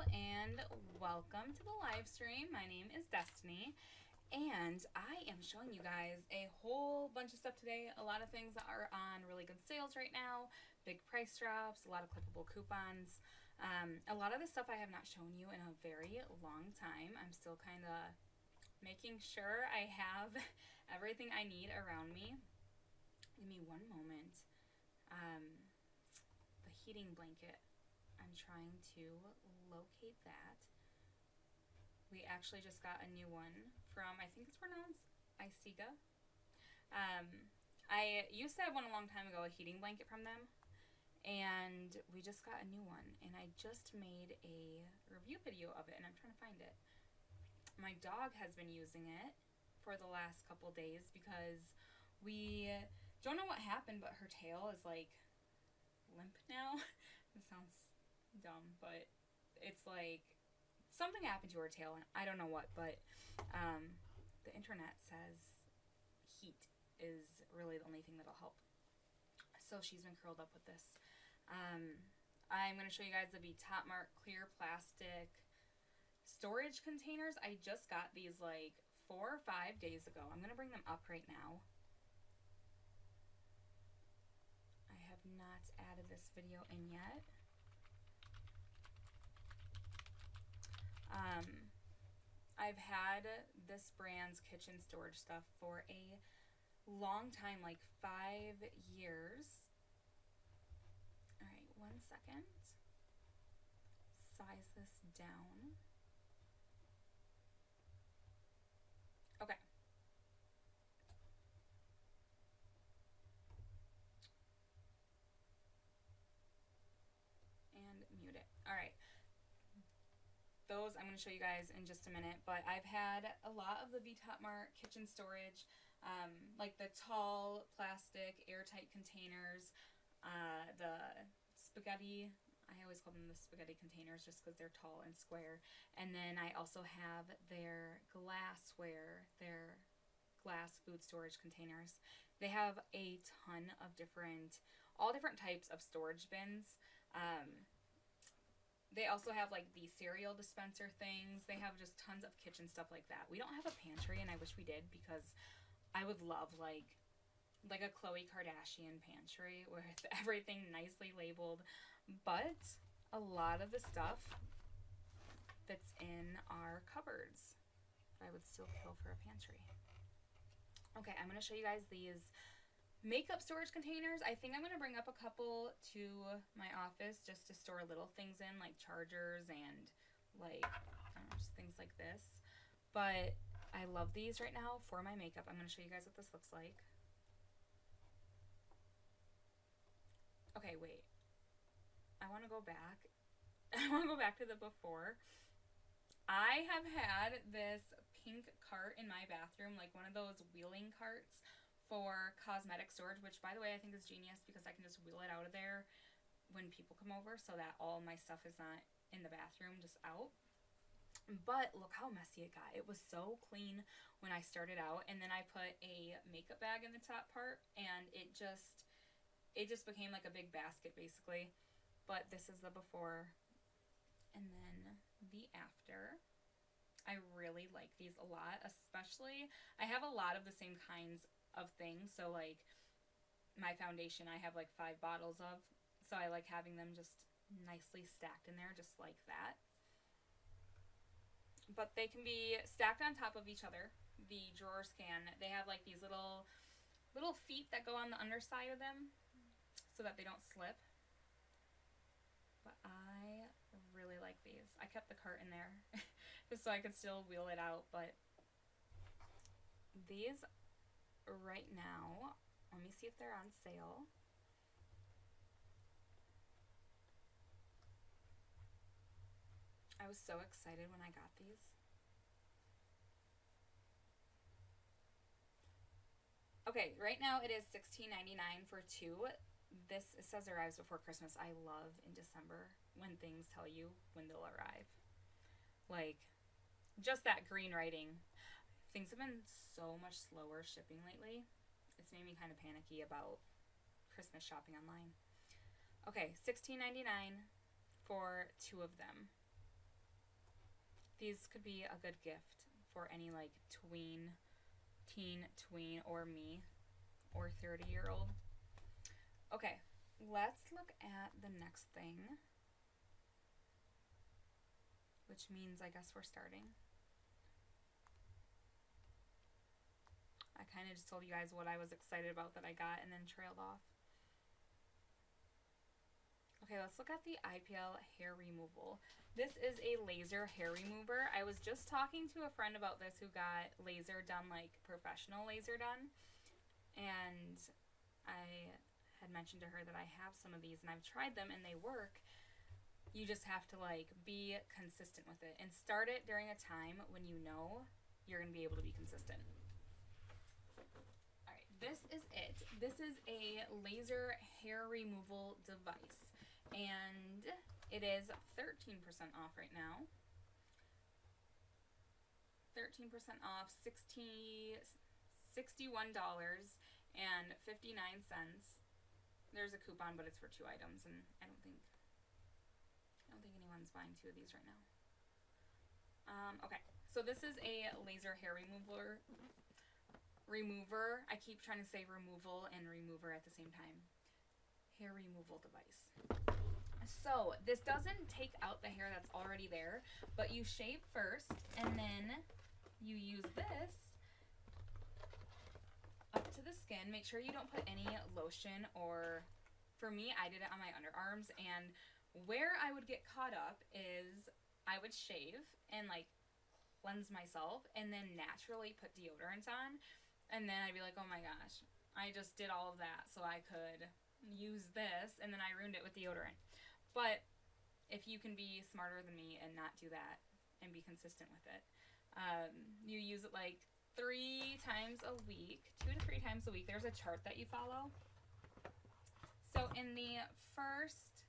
Hello and welcome to the live stream. My name is Destiny and I am showing you guys a whole bunch of stuff today. A lot of things are on really good sales right now, big price drops, a lot of clippable coupons. A lot of the stuff I have not shown you in a very long time. I'm still kind of making sure I have everything I need around me. Give me one moment. The heating blanket. I'm trying to locate that. We actually just got a new one from, I think it's pronounced Isiga. I used to have one a long time ago, a heating blanket from them, and we just got a new one, and I just made a review video of it, and I'm trying to find it. My dog has been using it for the last couple days because we don't know what happened, but her tail is like limp now. It sounds dumb, but it's like something happened to her tail and I don't know what, but the internet says heat is really the only thing that'll help. So she's been curled up with this. I'm going to show you guys the Top Mark clear plastic storage containers. I just got these like 4 or 5 days ago. I'm going to bring them up right now. I have not added this video in yet. I've had this brand's kitchen storage stuff for a long time, like 5 years. All right, 1 second. Size this down. Okay. And mute it. All right. Those I'm going to show you guys in just a minute, but I've had a lot of the Top Mark kitchen storage, like the tall plastic airtight containers, the spaghetti, I always call them the spaghetti containers just because they're tall and square, and then I also have their glassware, their glass food storage containers. They have a ton of all different types of storage bins. They also have like the cereal dispenser things. They have just tons of kitchen stuff like that. We don't have a pantry, and I wish we did because I would love like a Khloe Kardashian pantry with everything nicely labeled. But a lot of the stuff fits in our cupboards. I would still kill for a pantry. Okay, I'm going to show you guys these makeup storage containers. I think I'm going to bring up a couple to my office just to store little things in, like chargers and like, I don't know, just things like this. But I love these right now for my makeup. I'm going to show you guys what this looks like. Okay, wait. I want to go back. I want to go back to the before. I have had this pink cart in my bathroom, like one of those wheeling carts for cosmetic storage, which by the way I think is genius because I can just wheel it out of there when people come over so that all my stuff is not in the bathroom, just out. But look how messy it got. It was so clean when I started out, and then I put a makeup bag in the top part and it just became like a big basket basically. But this is the before and then the after. I really like these a lot, especially I have a lot of the same kinds of things. So like my foundation I have like 5 bottles of, so I like having them just nicely stacked in there just like that. But they can be stacked on top of each other. The drawers they have like these little feet that go on the underside of them so that they don't slip. But I really like these. I kept the cart in there just so I could still wheel it out, but these right now, let me see if they're on sale. I was so excited when I got these. Okay, right now it is $16.99 for 2. This, it says arrives before Christmas. I love in December when things tell you when they'll arrive. Like, just that green writing. Things have been so much slower shipping lately. It's made me kind of panicky about Christmas shopping online. Okay, $16.99 for 2 of them. These could be a good gift for any like teen, tween, or me, or 30-year-old. Okay, let's look at the next thing, which means I guess we're starting. I kind of just told you guys what I was excited about that I got and then trailed off. Okay, let's look at the IPL hair removal. This is a laser hair remover. I was just talking to a friend about this who got laser done, like professional laser done. And I had mentioned to her that I have some of these and I've tried them and they work. You just have to like be consistent with it and start it during a time when you know you're going to be able to be consistent. All right, this is it. This is a laser hair removal device. And it is 13% off right now. 13% off, $61.59. There's a coupon, but it's for 2 items, and I don't think anyone's buying 2 of these right now. Okay, so this is a laser hair remover. I keep trying to say removal and remover at the same time. Hair removal device. So this doesn't take out the hair that's already there, but you shave first and then you use this up to the skin. Make sure you don't put any lotion, or for me, I did it on my underarms, and where I would get caught up is I would shave and like cleanse myself and then naturally put deodorant on, and then I'd be like, oh my gosh, I just did all of that so I could use this, and then I ruined it with deodorant. But if you can be smarter than me and not do that and be consistent with it, you use it like 3 times a week, 2 to 3 times a week. There's a chart that you follow. So in the first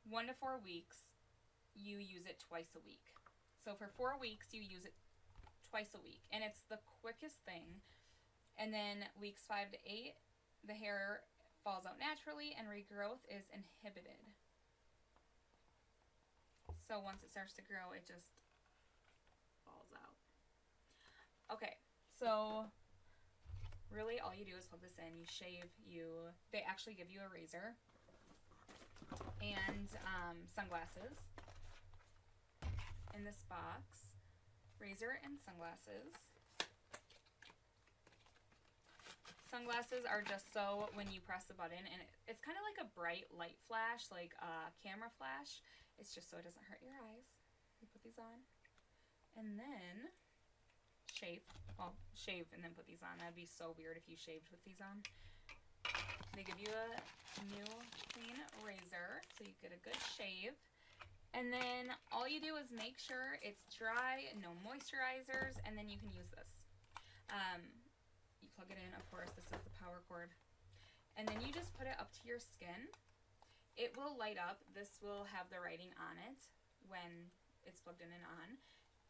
1 to 4 weeks, you use it twice a week. So for 4 weeks, you use it twice a week, and it's the quickest thing. And then weeks 5 to 8, the hair falls out naturally and regrowth is inhibited. So once it starts to grow, it just falls out. Okay, so really all you do is plug this in, you shave, they actually give you a razor and sunglasses in this box. Razor and sunglasses. Sunglasses are just so when you press the button, and it's kind of like a bright light flash, like a camera flash. It's just so it doesn't hurt your eyes. You put these on, and then shave. Well, shave and then put these on. That'd be so weird if you shaved with these on. They give you a new clean razor, so you get a good shave. And then all you do is make sure it's dry, no moisturizers, and then you can use this. You plug it in, of course, this is the power cord. And then you just put it up to your skin. It will light up. This will have the writing on it when it's plugged in and on.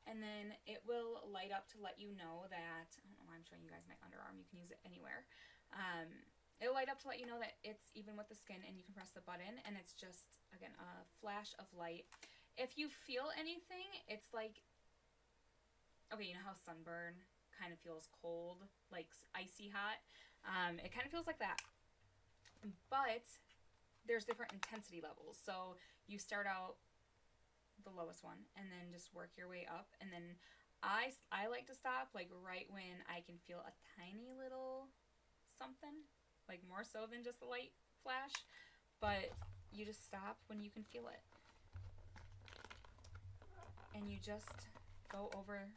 And then it will light up to let you know that, I don't know why I'm showing you guys my underarm, you can use it anywhere. It'll light up to let you know that it's even with the skin, and you can press the button, and it's just, again, a flash of light. If you feel anything, it's like, okay, you know how sunburn kind of feels cold, like icy hot? It kind of feels like that. But there's different intensity levels. So you start out the lowest one and then just work your way up. And then I like to stop like right when I can feel a tiny little something, like more so than just a light flash. But you just stop when you can feel it. And you just go over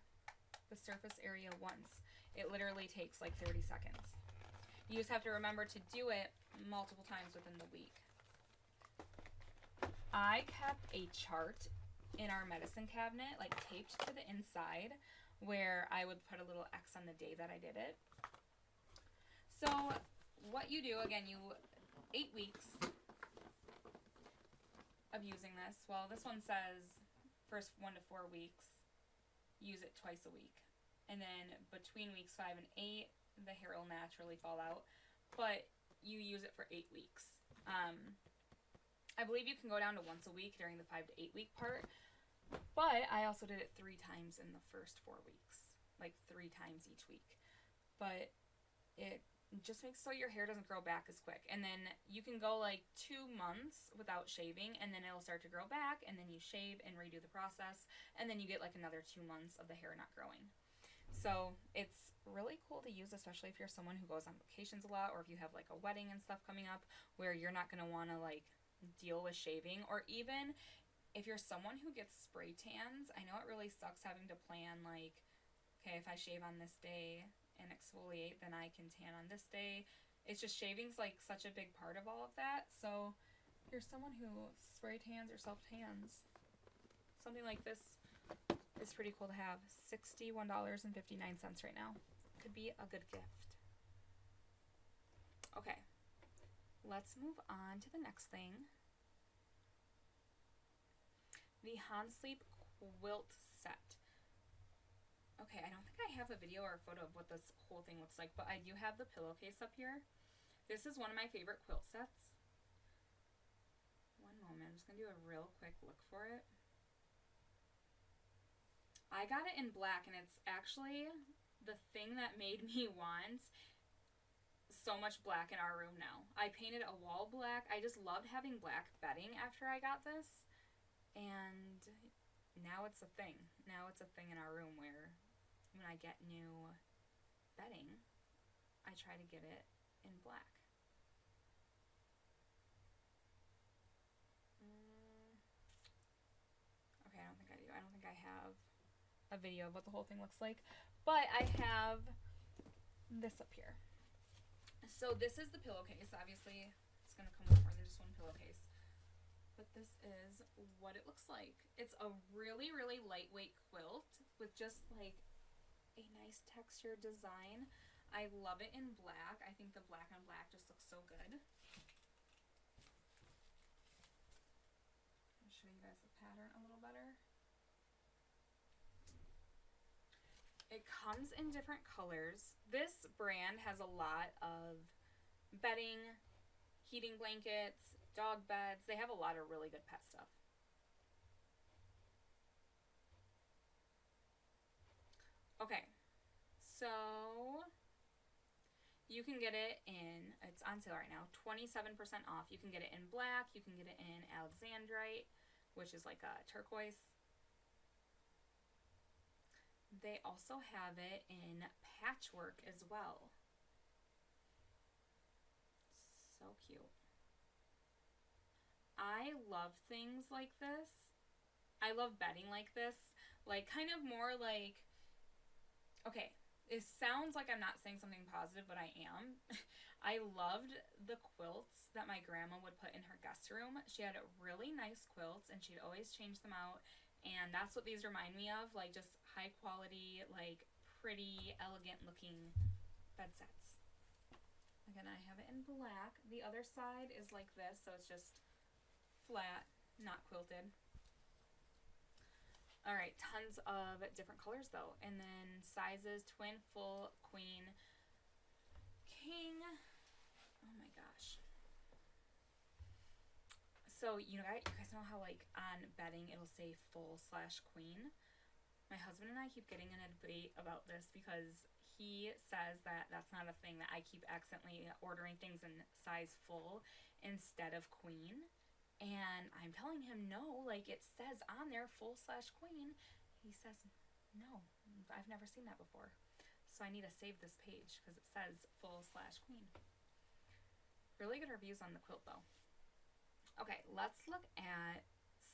the surface area once. It literally takes like 30 seconds. You just have to remember to do it multiple times within the week. I kept a chart in our medicine cabinet, like taped to the inside, where I would put a little X on the day that I did it. So what you do, again, 8 weeks of using this. Well, this one says first 1 to 4 weeks, use it twice a week. And then between weeks 5 and 8, the hair will naturally fall out. But you use it for 8 weeks. I believe you can go down to once a week during the 5 to 8 week part. But I also did it 3 times in the first 4 weeks, like 3 times each week. But it just makes so your hair doesn't grow back as quick. And then you can go like 2 months without shaving, and then it'll start to grow back, and then you shave and redo the process, and then you get like another 2 months of the hair not growing. So it's really cool to use, especially if you're someone who goes on vacations a lot, or if you have like a wedding and stuff coming up where you're not going to want to like deal with shaving, or even if you're someone who gets spray tans. I know it really sucks having to plan like, okay, if I shave on this day and exfoliate, then I can tan on this day. It's just shaving's like such a big part of all of that. So if you're someone who spray tans or self tans, something like this is pretty cool to have. $61.59 right now. Could be a good gift. Okay, let's move on to the next thing. The Hansleep quilt set. Okay, I don't think I have a video or a photo of what this whole thing looks like, but I do have the pillowcase up here. This is one of my favorite quilt sets. One moment, I'm just going to do a real quick look for it. I got it in black, and it's actually the thing that made me want so much black in our room now. I painted a wall black. I just loved having black bedding after I got this, and now it's a thing. Now it's a thing in our room where when I get new bedding, I try to get it in black. Okay, I don't think I do. I don't think I have a video of what the whole thing looks like, but I have this up here. So this is the pillowcase. Obviously, it's going to come with more than just one pillowcase. But this is what it looks like. It's a really, really lightweight quilt with just like a nice textured design. I love it in black. I think the black on black just looks so good. I'll show you guys the pattern a little better. It comes in different colors. This brand has a lot of bedding, heating blankets, dog beds. They have a lot of really good pet stuff. Okay, so you can get it in, it's on sale right now, 27% off. You can get it in black, you can get it in Alexandrite, which is like a turquoise. They also have it in patchwork as well. So cute. I love things like this. I love bedding like this. Like, kind of more like, okay, it sounds like I'm not saying something positive, but I am. I loved the quilts that my grandma would put in her guest room. She had really nice quilts, and she'd always change them out. And that's what these remind me of, like just high quality, like pretty, elegant looking bed sets. Again, I have it in black. The other side is like this, so it's just flat, not quilted. All right, tons of different colors though. And then sizes, twin, full, queen, king. Oh my gosh. So you guys know how like on bedding it'll say full/queen? My husband and I keep getting in a debate about this because he says that that's not a thing, that I keep accidentally ordering things in size full instead of queen. And I'm telling him no, like it says on there full/queen. He says no, I've never seen that before. So I need to save this page because it says full/queen. Really good reviews on the quilt though. Okay, let's look at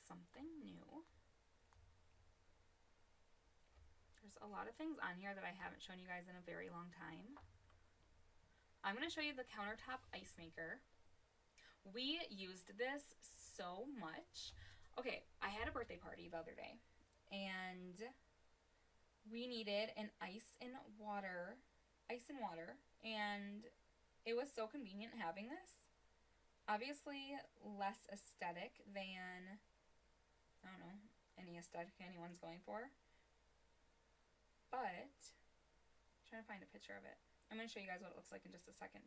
something new. There's a lot of things on here that I haven't shown you guys in a very long time. I'm going to show you the Countertop ice maker. We used this so much. Okay, I had a birthday party the other day, and we needed an ice and water, and it was so convenient having this. Obviously, less aesthetic than, I don't know, any aesthetic anyone's going for. But, I'm trying to find a picture of it. I'm going to show you guys what it looks like in just a second.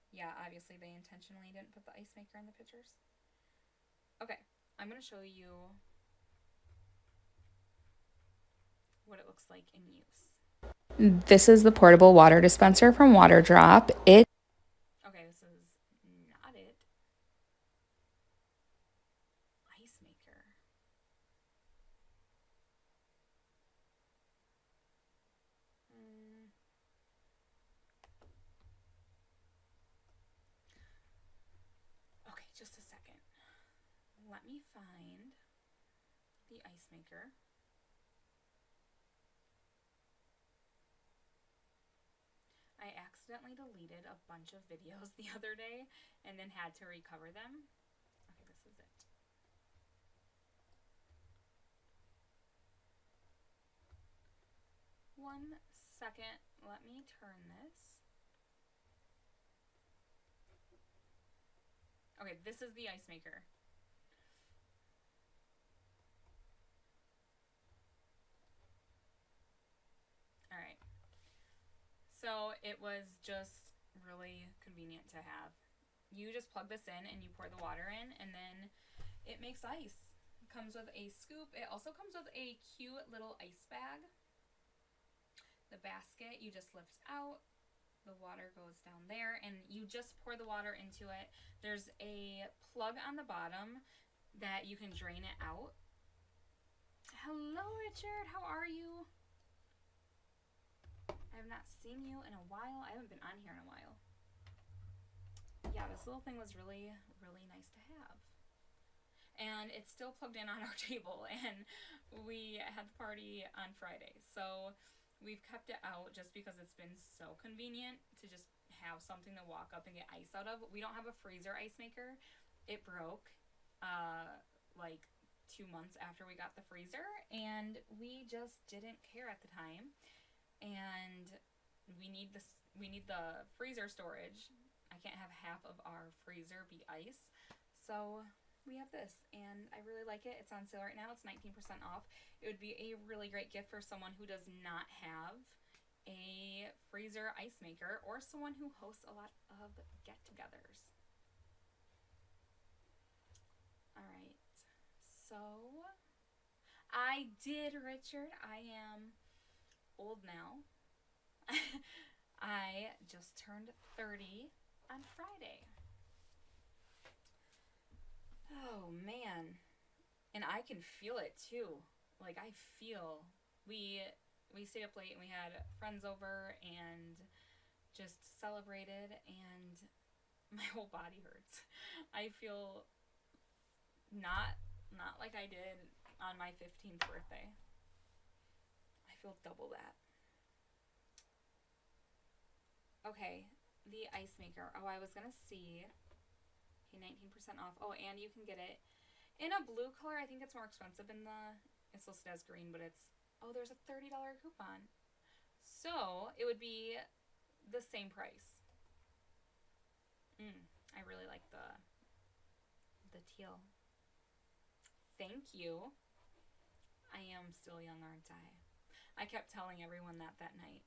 Yeah, obviously they intentionally didn't put the ice maker in the pictures. Okay, I'm going to show you what it looks like in use. This is the portable water dispenser from Waterdrop. Okay, this is not it. Ice maker. Mm. Okay, just a second. Let me find the ice maker. I accidentally deleted a bunch of videos the other day and then had to recover them. Okay, this is it. One second. Let me turn this. Okay, this is the ice maker. All right. So it was just really convenient to have. You just plug this in and you pour the water in, and then it makes ice. It comes with a scoop. It also comes with a cute little ice bag. The basket you just lift out. The water goes down there, and you just pour the water into it. There's a plug on the bottom that you can drain it out. Hello, Richard. How are you? I have not seen you in a while. I haven't been on here in a while. Yeah, this little thing was really, really nice to have. And it's still plugged in on our table, and we had the party on Friday. So we've kept it out just because it's been so convenient to just have something to walk up and get ice out of. We don't have a freezer ice maker. It broke like 2 months after we got the freezer, and we just didn't care at the time. And we need the freezer storage. I can't have half of our freezer be ice. So we have this, and I really like it. It's on sale right now. It's 19% off. It would be a really great gift for someone who does not have a freezer ice maker or someone who hosts a lot of get-togethers. All right. So I did, Richard. I am old now. I just turned 30 on Friday. Oh man. And I can feel it too. Like I feel we stayed up late and we had friends over and just celebrated, and my whole body hurts. I feel not like I did on my 15th birthday. I feel double that. Okay, the ice maker. Oh, I was gonna see. Okay, 19% off. Oh, and you can get it in a blue color. I think it's more expensive in the. It's listed as green, but it's. Oh, there's a $30 coupon. So it would be the same price. I really like the teal. Thank you. I am still young, aren't I? I kept telling everyone that night.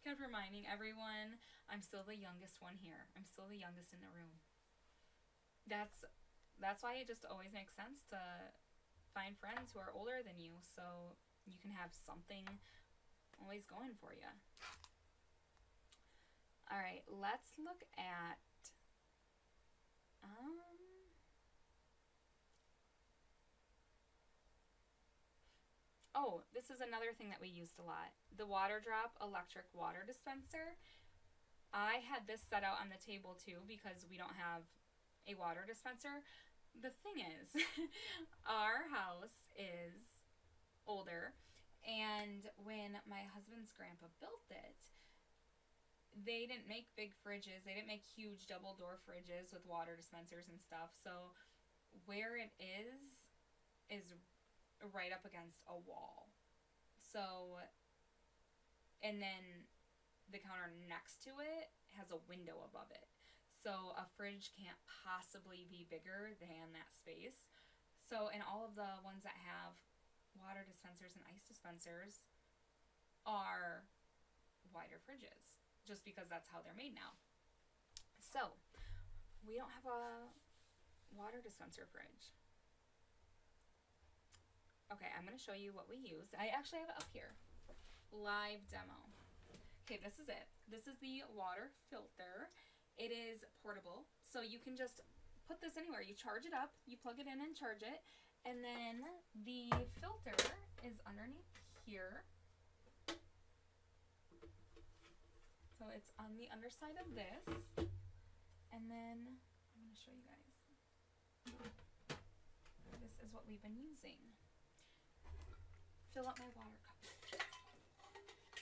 Kept reminding everyone I'm still the youngest one here. I'm still the youngest in the room. That's that's why it just always makes sense to find friends who are older than you, so you can have something always going for you. All right, let's look at um oh, this is another thing that we used a lot. The Waterdrop electric water dispenser. I had this set out on the table too because we don't have a water dispenser. The thing is, our house is older, and when my husband's grandpa built it, they didn't make big fridges. They didn't make huge double door fridges with water dispensers and stuff. So where it is right up against a wall. So and then the counter next to it has a window above it. So a fridge can't possibly be bigger than that space. So and all of the ones that have water dispensers and ice dispensers are wider fridges just because that's how they're made now. So we don't have a water dispenser fridge. Okay, I'm going to show you what we used. I actually have it up here. Live demo. Okay, this is it. This is the water filter. It is portable, so you can just put this anywhere. You charge it up, you plug it in and charge it, and then the filter is underneath here. So it's on the underside of this, and then I'm going to show you guys. This is what we've been using. Fill up my water cup.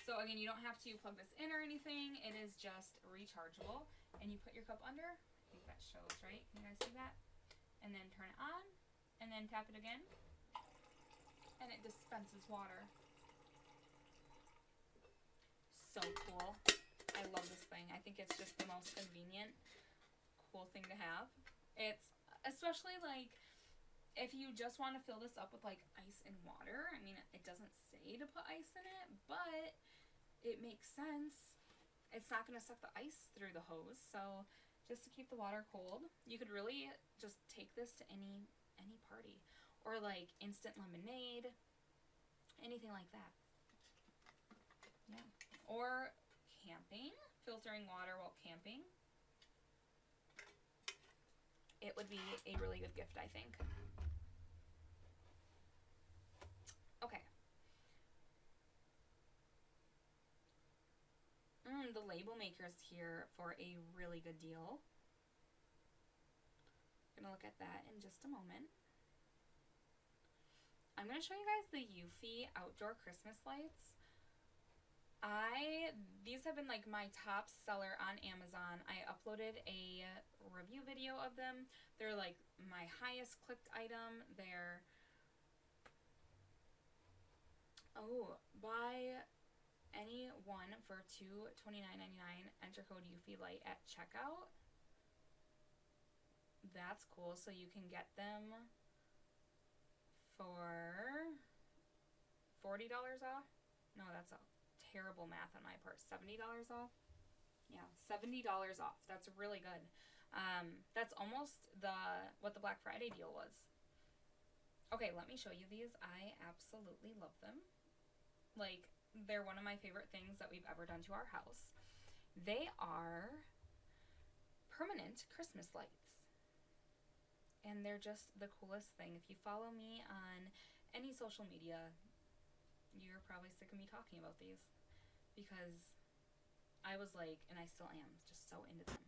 So again, you don't have to plug this in or anything. It is just rechargeable. And you put your cup under. I think that shows, right? Can you guys see that? And then turn it on. And then tap it again. And it dispenses water. So cool. I love this thing. I think it's just the most convenient, cool thing to have. It's especially like if you just want to fill this up with like ice and water. I mean, it doesn't say to put ice in it, but it makes sense. It's not going to suck the ice through the hose, so just to keep the water cold, you could really just take this to any party, or like instant lemonade, anything like that. Yeah. Or camping, filtering water while camping. It would be a really good gift, I think. Okay. The label maker's here for a really good deal. I'm gonna look at that in just a moment. I'm gonna show you guys the Eufy outdoor Christmas lights. These have been like my top seller on Amazon. I uploaded a review video of them. They're like my highest clicked item. They're buy any one for $29.99. Enter code UFILIGHT at checkout. That's cool. So you can get them for $40 off. No, that's a terrible math on my part. $70 off. Yeah, $70 off. That's really good. That's almost what the Black Friday deal was. Okay, let me show you these. I absolutely love them. Like, they're one of my favorite things that we've ever done to our house. They are permanent Christmas lights. And they're just the coolest thing. If you follow me on any social media, you're probably sick of me talking about these, because I was like, and I still am, just so into them.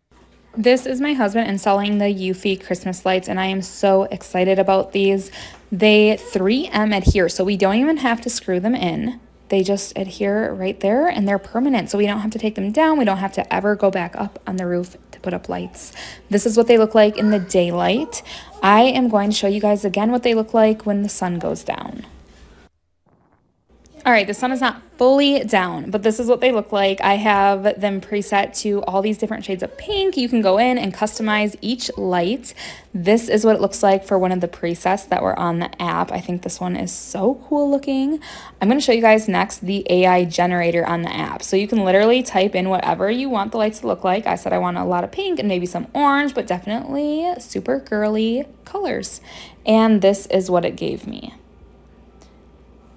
This is my husband installing the Eufy Christmas lights, and I am so excited about these. They 3M adhere, so we don't even have to screw them in. They just adhere right there, and they're permanent, so we don't have to take them down. We don't have to ever go back up on the roof to put up lights. This is what they look like in the daylight. I am going to show you guys again what they look like when the sun goes down. All right, the sun is not fully down, but this is what they look like. I have them preset to all these different shades of pink. You can go in and customize each light. This is what it looks like for one of the presets that were on the app. I think this one is so cool looking. I'm going to show you guys next the AI generator on the app. So you can literally type in whatever you want the lights to look like. I said I want a lot of pink and maybe some orange, but definitely super girly colors. And this is what it gave me.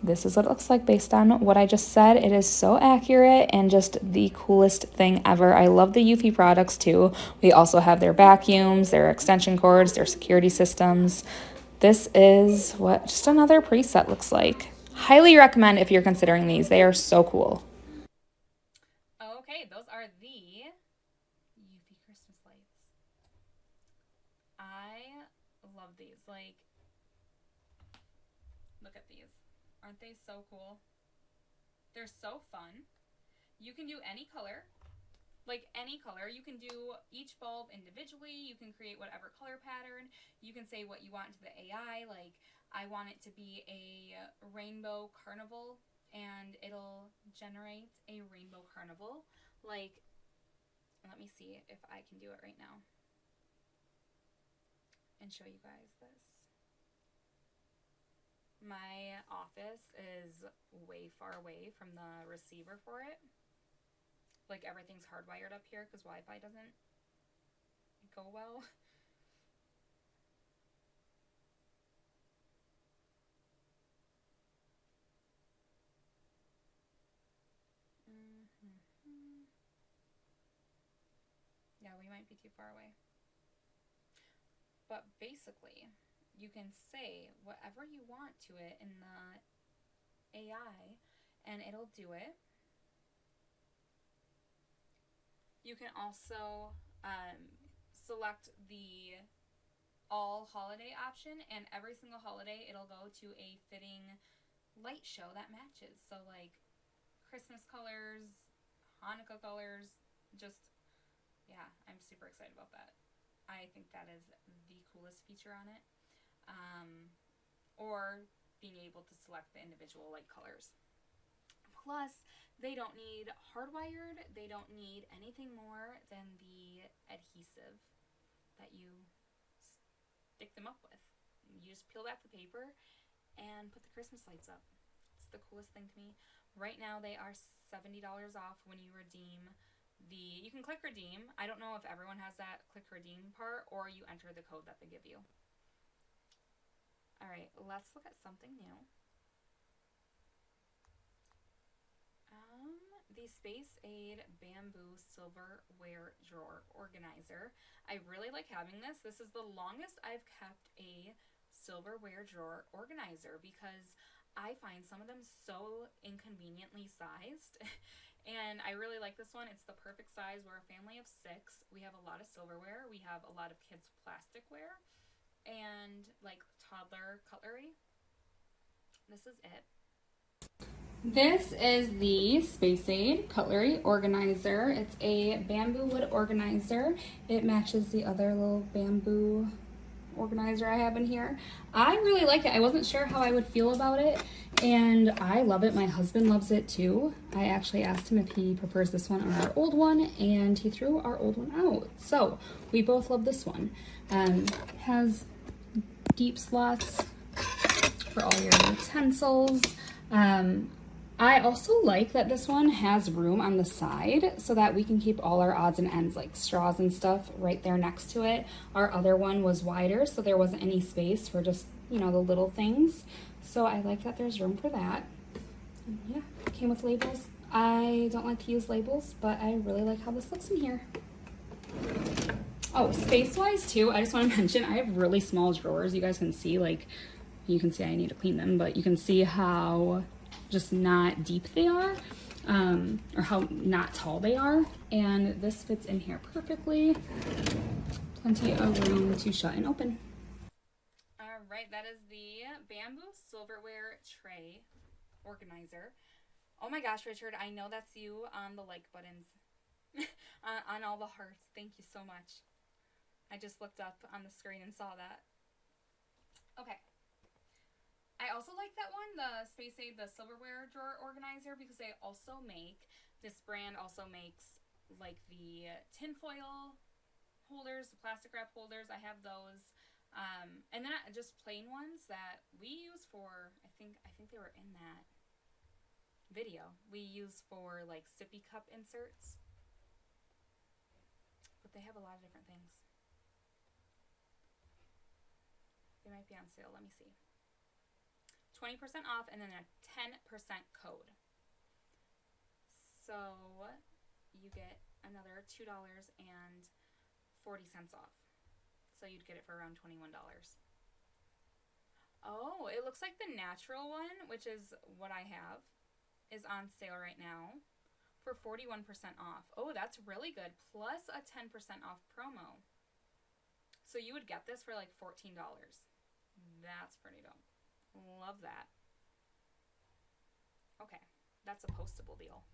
This is what it looks like based on what I just said. It is so accurate and just the coolest thing ever. I love the Eufy products too. We also have their vacuums, their extension cords, their security systems. This is what just another preset looks like. Highly recommend if you're considering these. They are so cool. Okay, those are the Eufy Christmas lights. I love these. Like, look at these. Aren't they so cool? They're so fun. You can do any color. Like any color. You can do each bulb individually. You can create whatever color pattern. You can say what you want to the AI. Like, I want it to be a rainbow carnival, and it'll generate a rainbow carnival. Like, let me see if I can do it right now and show you guys this. My office is way far away from the receiver for it. Like, everything's hardwired up here because Wi-Fi doesn't go well. Yeah, we might be too far away. But basically, you can say whatever you want to it in the AI, and it'll do it. You can also select the all holiday option, and every single holiday it'll go to a fitting light show that matches. So, like Christmas colors, Hanukkah colors, just, yeah, I'm super excited about that. I think that is the coolest feature on it. Or being able to select the individual light colors. Plus, they don't need hardwired, they don't need anything more than the adhesive that you stick them up with. You just peel back the paper and put the Christmas lights up. It's the coolest thing to me. Right now, they are $70 off when you redeem you can click redeem. I don't know if everyone has that click redeem part, or you enter the code that they give you. All right, let's look at something new. The Space Aid Bamboo Silverware Drawer Organizer. I really like having this. This is the longest I've kept a silverware drawer organizer because I find some of them so inconveniently sized. And I really like this one. It's the perfect size. We're a family of 6. We have a lot of silverware. We have a lot of kids' plasticware and like toddler cutlery. This is it. This is the Space Aid Cutlery Organizer. It's a bamboo wood organizer. It matches the other little bamboo organizer I have in here. I really like it. I wasn't sure how I would feel about it, and I love it. My husband loves it too. I actually asked him if he prefers this one or our old one, and he threw our old one out. So we both love this one. Has deep slots for all your utensils. I also like that this one has room on the side so that we can keep all our odds and ends like straws and stuff right there next to it. Our other one was wider, so there wasn't any space for just, you know, the little things. So I like that there's room for that. And yeah, it came with labels. I don't like to use labels, but I really like how this looks in here. Oh, space-wise too, I just want to mention I have really small drawers. You guys can see, like, you can see I need to clean them, but you can see how just not deep they are, or how not tall they are, and this fits in here perfectly. Plenty of room to shut and open. All right, that is the bamboo silverware tray organizer. Oh my gosh, Richard, I know that's you on the like buttons, on all the hearts. Thank you so much. I just looked up on the screen and saw that. Okay. I also like that one, the Space Aid, the silverware drawer organizer, because they also make, this brand also makes like the tinfoil holders, the plastic wrap holders. I have those. And then just plain ones that we use for, I think they were in that video. We use for like sippy cup inserts. But they have a lot of different things. They might be on sale. Let me see. 20% off, and then a 10% code. So you get another $2.40 off. So you'd get it for around $21. Oh, it looks like the natural one, which is what I have, is on sale right now for 41% off. Oh, that's really good. Plus a 10% off promo. So you would get this for like $14. That's pretty dope. Love that. Okay, that's a postable deal.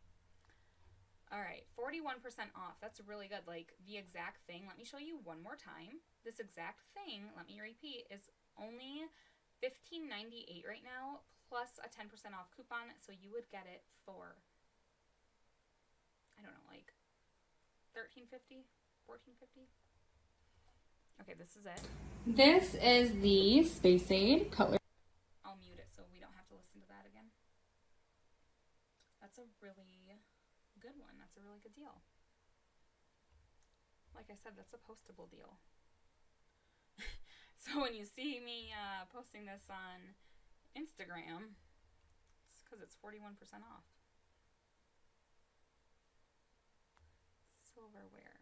All right, 41% off. That's really good. Like the exact thing. Let me show you one more time. This exact thing, let me repeat, is only $15.98 right now, plus a 10% off coupon. So you would get it for, I don't know, like $13.50, $14.50. Okay, this is it. This is the Space Aid Cutlery. I'll mute it so we don't have to listen to that again. That's a really good one. That's a really good deal. Like I said, that's a postable deal. So when you see me posting this on Instagram, it's because it's 41% off. over where?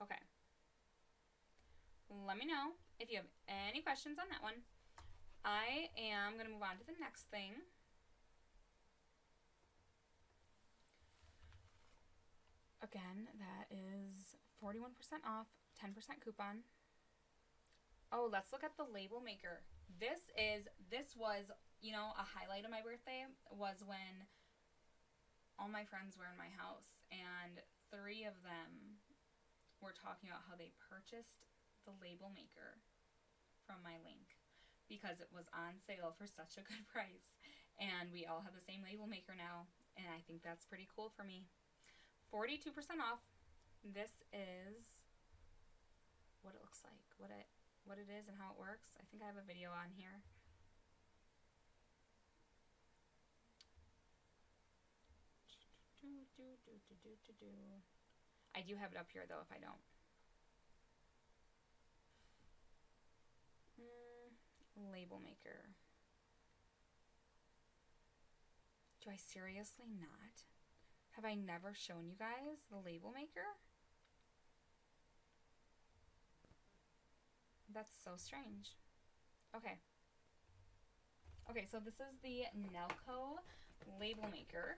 Okay. Let me know if you have any questions on that one. I am going to move on to the next thing. Again, that is 41% off, 10% coupon. Oh, let's look at the label maker. This was, you know, a highlight of my birthday was when all my friends were in my house and 3 of them were talking about how they purchased the label maker from my link because it was on sale for such a good price. And we all have the same label maker now, and I think that's pretty cool for me. 42% off. This is what it looks like, what it is and how it works. I think I have a video on here. I do have it up here though if I don't. Label maker. Do I seriously not? Have I never shown you guys the label maker? That's so strange. Okay. Okay, so this is the Nelco label maker.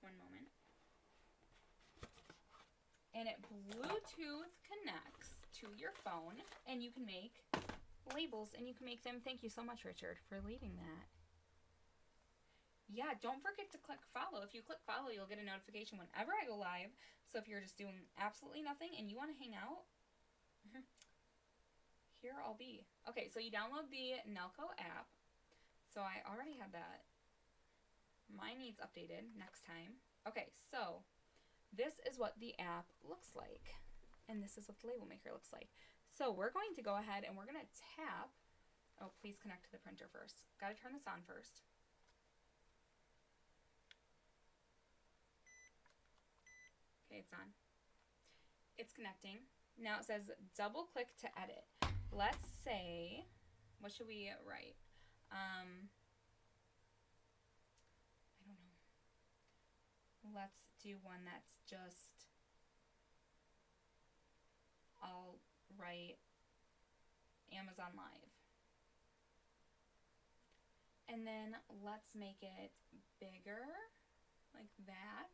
One moment. And it Bluetooth connects to your phone, and you can make labels, and you can make them. Thank you so much, Richard, for leading that. Yeah, don't forget to click follow. If you click follow, you'll get a notification whenever I go live. So if you're just doing absolutely nothing and you want to hang out, here I'll be. Okay, so you download the Nelco app. So I already had that. Mine needs updated next time. Okay, so this is what the app looks like. And this is what the label maker looks like. So we're going to go ahead and we're going to tap. Oh, please connect to the printer first. Got to turn this on first. Okay, it's on. It's connecting. Now it says double click to edit. Let's say, what should we write? I don't know. Let's do one that's just, I'll write Amazon Live. And then let's make it bigger, like that.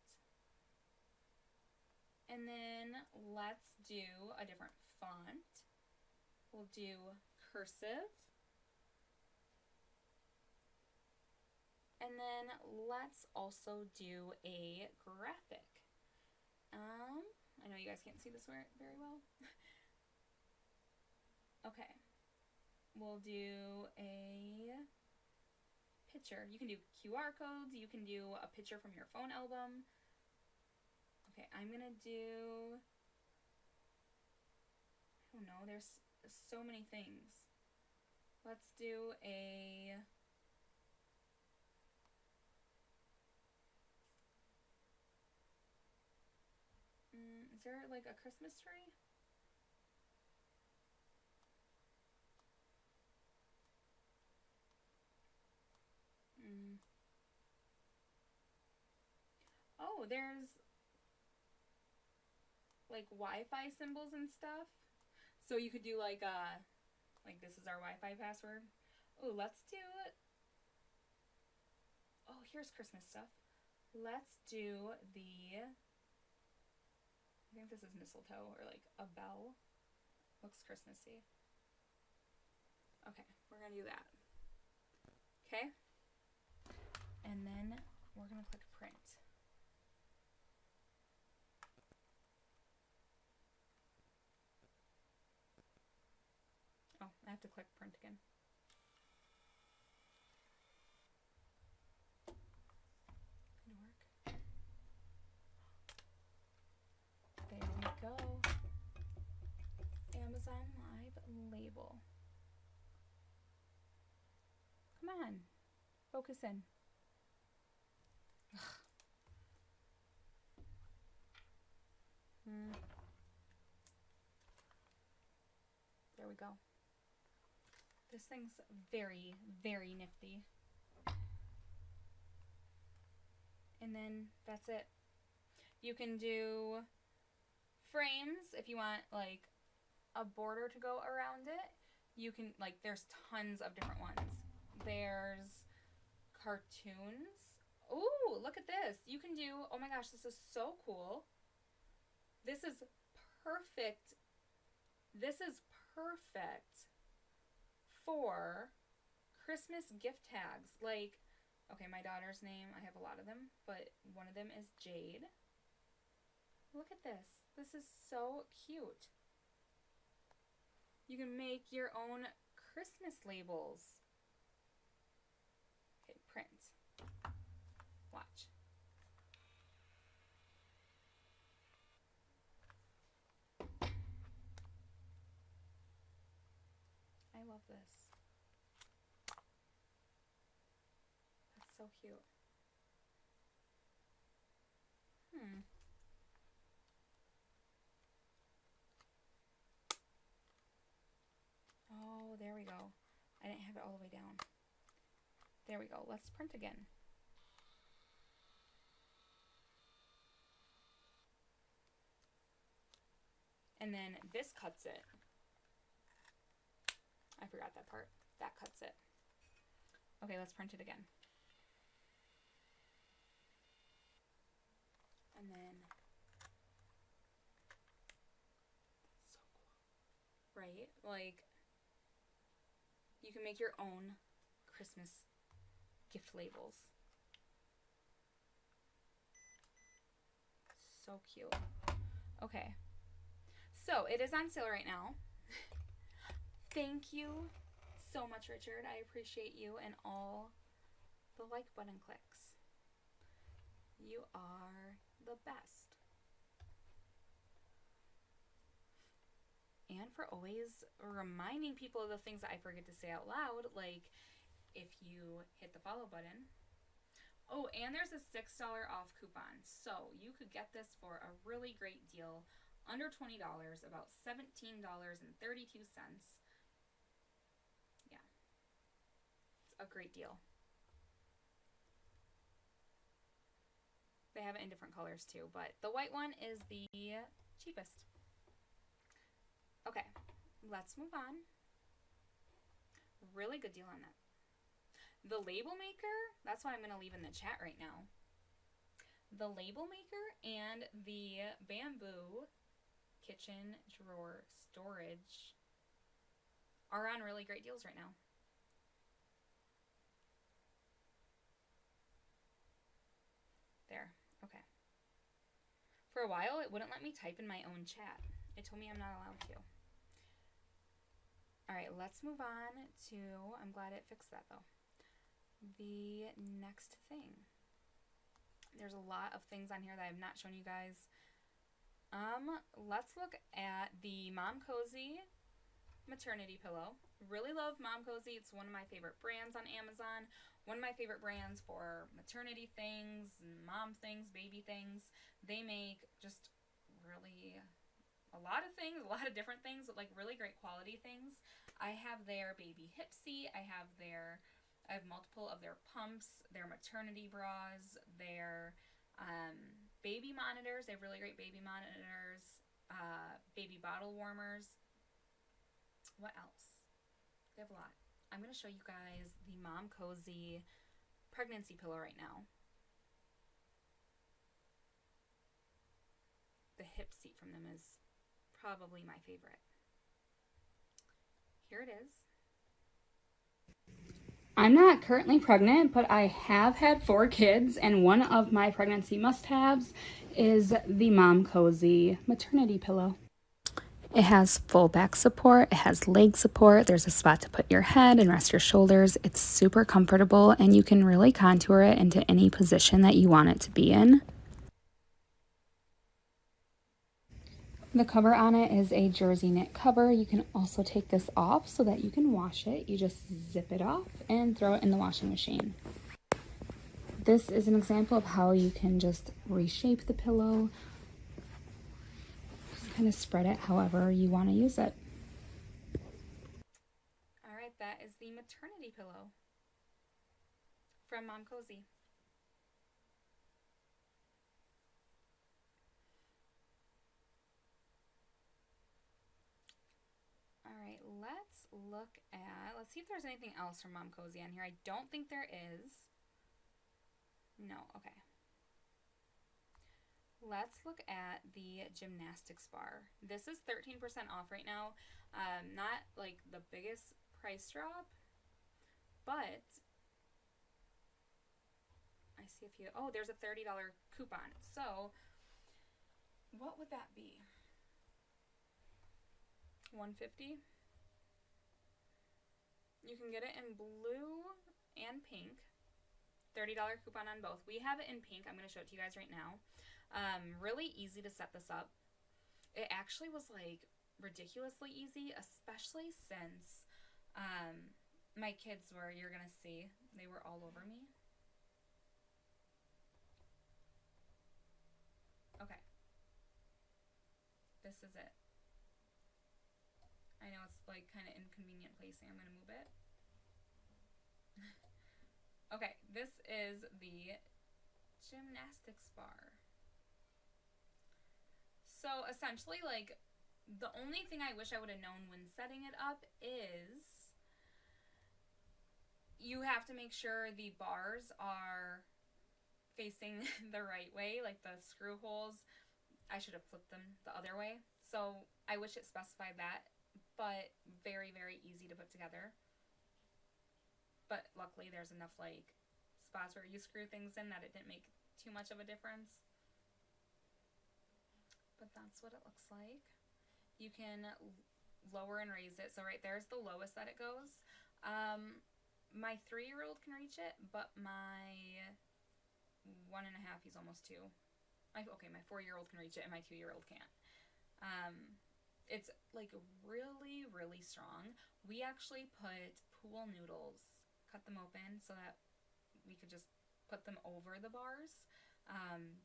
And then let's do a different font. We'll do cursive. And then let's also do a graphic. I know you guys can't see this very well. Okay. We'll do a picture. You can do QR codes. You can do a picture from your phone album. Okay, I'm gonna do, I don't know, there's so many things. Let's do a, is there like a Christmas tree? Oh, there's like Wi-Fi symbols and stuff. So you could do like this is our Wi-Fi password. Oh, let's do it. Oh, here's Christmas stuff. Let's do the, I think this is mistletoe or like a bell. Looks Christmassy. Okay, we're gonna do that. Okay. And then we're gonna click print. Oh, I have to click print again. Gonna work. There we go. Amazon Live label. Come on. Focus in. There we go. This thing's very, very nifty. And then that's it. You can do frames if you want like a border to go around it. You can, like, there's tons of different ones. There's cartoons. Ooh, look at this. You can do, oh my gosh, this is so cool. This is perfect. This is perfect for Christmas gift tags. Like, okay, my daughter's name, I have a lot of them, but one of them is Jade. Look at this. This is so cute. You can make your own Christmas labels. Okay, print. Watch. I love this. That's so cute. Oh, there we go. I didn't have it all the way down. There we go. Let's print again. And then this cuts it. I forgot that part. That cuts it. Okay, let's print it again. And then, that's so cool. Right? Like, you can make your own Christmas gift labels. So cute. Okay. So, it is on sale right now. Thank you so much, Richard. I appreciate you and all the like button clicks. You are the best. And for always reminding people of the things that I forget to say out loud, like if you hit the follow button. Oh, and there's a $6 off coupon. So you could get this for a really great deal, under $20, about $17.32. Yeah, it's a great deal. They have it in different colors too, but the white one is the cheapest. Okay, let's move on. Really good deal on that. The label maker, that's what I'm going to leave in the chat right now. The label maker and the bamboo kitchen drawer storage are on really great deals right now. There, okay. For a while, it wouldn't let me type in my own chat. It told me I'm not allowed to. All right, let's move on to, I'm glad it fixed that though, the next thing. There's a lot of things on here that I have not shown you guys. Let's look at the Mom Cozy maternity pillow. Really love Mom Cozy. It's one of my favorite brands on Amazon. One of my favorite brands for maternity things, mom things, baby things. They make just really a lot of things, a lot of different things, like really great quality things. I have their baby hip seat. I have multiple of their pumps, their maternity bras, their baby monitors. They have really great baby monitors, baby bottle warmers. What else? They have a lot. I'm going to show you guys the Mom Cozy pregnancy pillow right now. The hip seat from them is probably my favorite. Here it is. I'm not currently pregnant, but I have had 4 kids, and one of my pregnancy must-haves is the Mom Cozy maternity pillow. It has full back support, it has leg support, there's a spot to put your head and rest your shoulders. It's super comfortable, and you can really contour it into any position that you want it to be in. The cover on it is a jersey knit cover. You can also take this off so that you can wash it. You just zip it off and throw it in the washing machine. This is an example of how you can just reshape the pillow. Just kind of spread it however you want to use it. is the Maternity pillow from Mom Cozy. Alright, let's see if there's anything else from Mom Cozy on here. I don't think there is. No, okay. Let's look at the gymnastics bar. This is 13% off right now. Not like the biggest price drop, but I see a few. Oh, there's a $30 coupon. So, what would that be? $150. You can get it in blue and pink. $30 coupon on both. We have it in pink. I'm going to show it to you guys right now. Really easy to set this up. It actually was like ridiculously easy, especially since my kids were, you're going to see, they were all over me. Okay. This is it. I know it's like kind of inconvenient placing. I'm going to move it. Okay, this is the gymnastics bar. So essentially, like, the only thing I wish I would have known when setting it up is you have to make sure the bars are facing the right way, like the screw holes. I should have flipped them the other way. So I wish it specified that, but very, very easy to put together. But luckily there's enough like spots where you screw things in that it didn't make too much of a difference. But that's what it looks like. You can lower and raise it. So right there's the lowest that it goes. My 3-year-old can reach it, but my 1.5, he's almost 2. Okay, my 4-year-old can reach it and my 2-year-old can't. It's like really, really strong. We actually put pool noodles, cut them open so that we could just put them over the bars,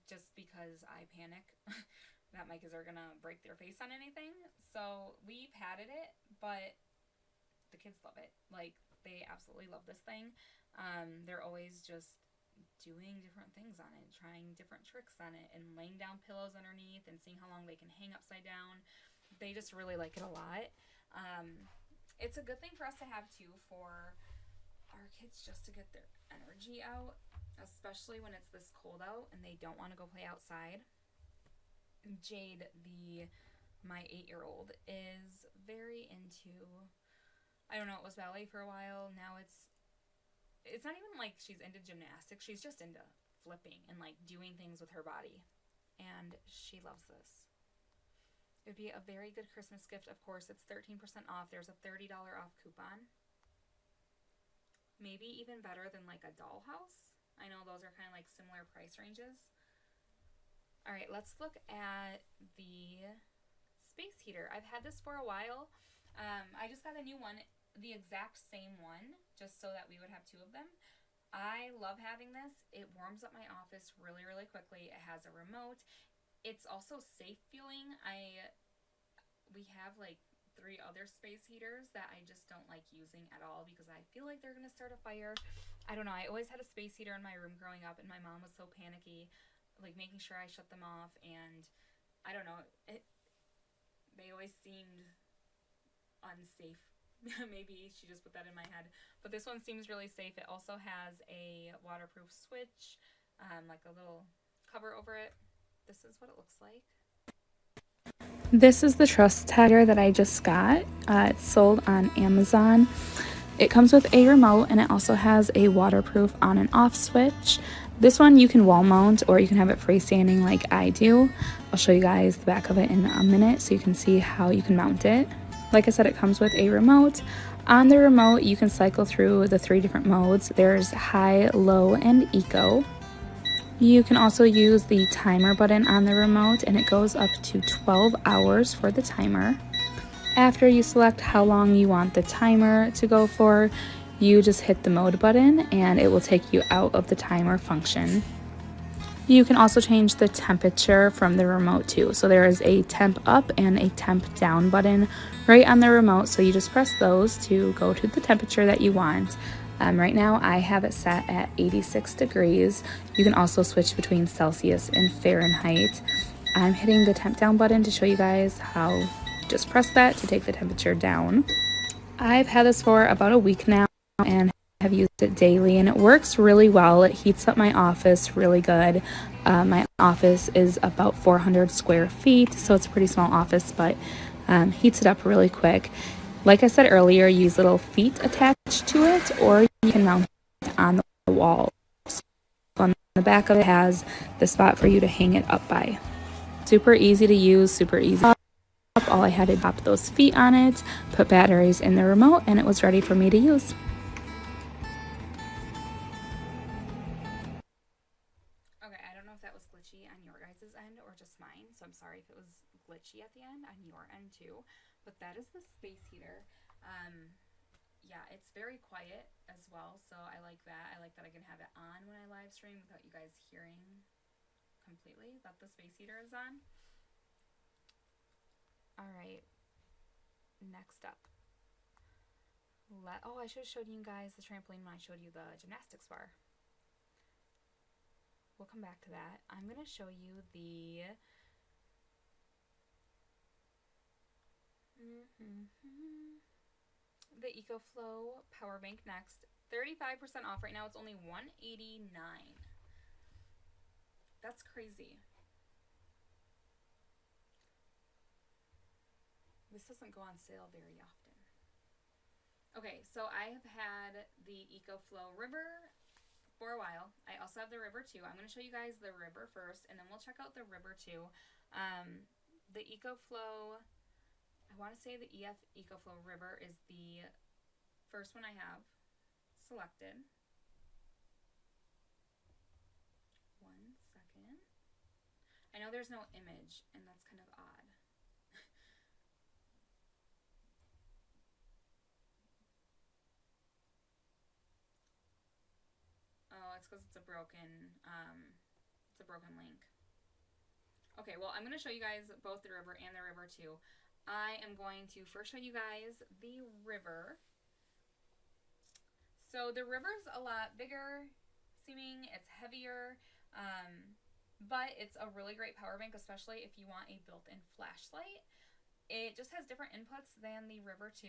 just because I panic that my kids are gonna break their face on anything. So we padded it, but the kids love it. Like, they absolutely love this thing. They're always just doing different things on it, trying different tricks on it, and laying down pillows underneath and seeing how long they can hang upside down. They just really like it a lot. It's a good thing for us to have too, for our kids, just to get their energy out, especially when it's this cold out and they don't want to go play outside. Jade, my 8-year-old, is very into, I don't know, it was ballet for a while. Now it's not even like she's into gymnastics. She's just into flipping and like doing things with her body. And she loves this. It would be a very good Christmas gift. Of course, it's 13% off. There's a $30 off coupon. Maybe even better than like a dollhouse. I know those are kind of like similar price ranges. All right, let's look at the space heater. I've had this for a while. I just got a new one, the exact same one, just so that we would have 2 of them. I love having this. It warms up my office really, really quickly. It has a remote. It's also safe feeling. We have like 3 other space heaters that I just don't like using at all because I feel like they're gonna start a fire. I don't know. I always had a space heater in my room growing up, and my mom was so panicky, like making sure I shut them off. And I don't know. They always seemed unsafe. Maybe she just put that in my head. But this one seems really safe. It also has a waterproof switch, like a little cover over it. This is what it looks like. This is the truss tagger that I just got. It's sold on Amazon. It comes with a remote, and it also has a waterproof on and off switch. This one you can wall mount, or you can have it freestanding like I do. I'll show you guys the back of it in a minute so you can see how you can mount it. Like I said, it comes with a remote. On the remote, you can cycle through the 3 different modes. There's high, low, and eco. You can also use the timer button on the remote, and it goes up to 12 hours for the timer. After you select how long you want the timer to go for, you just hit the mode button and it will take you out of the timer function. You can also change the temperature from the remote too. So there is a temp up and a temp down button right on the remote. So you just press those to go to the temperature that you want. Right now I have it set at 86 degrees. You can also switch between Celsius and Fahrenheit. I'm hitting the temp down button to show you guys how. Just press that to take the temperature down. I've had this for about a week now and have used it daily, and it works really well. It heats up my office really good. My office is about 400 square feet, so it's a pretty small office, but heats it up really quick. Like I said earlier, use little feet attached to it, or you can mount it on the wall. So on the back of it has the spot for you to hang it up by. Super easy to use, super easy. All I had to pop those feet on it, put batteries in the remote, and it was ready for me to use. Okay, I don't know if that was glitchy on your guys' end or just mine, so I'm sorry if it was glitchy at the end on your end too. But that is the space heater. Yeah, it's very quiet as well, so I like that. I like that I can have it on when I live stream without you guys hearing completely that the space heater is on. All right, next up. I should have showed you guys the trampoline when I showed you the gymnastics bar. We'll come back to that. I'm going to show you the EcoFlow power bank next. 35% off right now. It's only $189. That's crazy. This doesn't go on sale very often. Okay, so I have had the EcoFlow River for a while. I also have the River 2. I'm going to show you guys the River first, and then we'll check out the River 2. The EcoFlow, I want to say the EcoFlow River is the first one I have selected. One second. I know there's no image, and that's kind of odd. Oh, it's because it's a broken link. Okay, well, I'm going to show you guys both the River and the River 2. I am going to first show you guys the River. So the River's a lot bigger seeming, it's heavier, but it's a really great power bank, especially if you want a built-in flashlight. It just has different inputs than the River 2,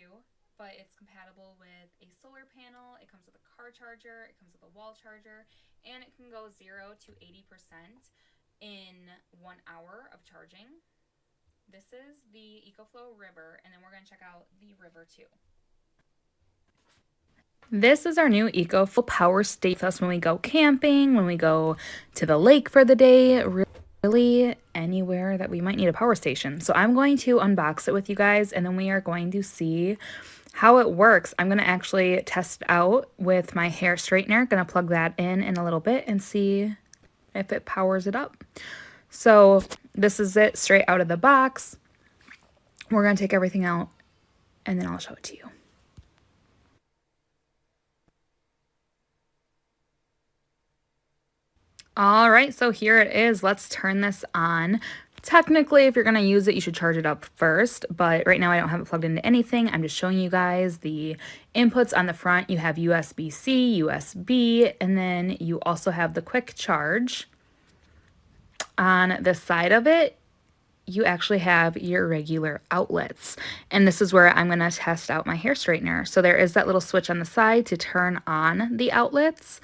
but it's compatible with a solar panel. It comes with a car charger, it comes with a wall charger, and it can go 0 to 80% in 1 hour of charging. This is the EcoFlow River, and then we're going to check out the River 2. This is our new EcoFlow power station with us when we go camping, when we go to the lake for the day, really anywhere that we might need a power station. So I'm going to unbox it with you guys, and then we are going to see how it works. I'm going to actually test it out with my hair straightener. Going to plug that in a little bit and see if it powers it up. So this is it straight out of the box. We're going to take everything out, and then I'll show it to you. All right, so here it is. Let's turn this on. Technically, if you're going to use it, you should charge it up first, but right now I don't have it plugged into anything. I'm just showing you guys the inputs on the front. You have USB-C, USB, and then you also have the quick charge. On the side of it, you actually have your regular outlets, and this is where I'm going to test out my hair straightener. So there is that little switch on the side to turn on the outlets,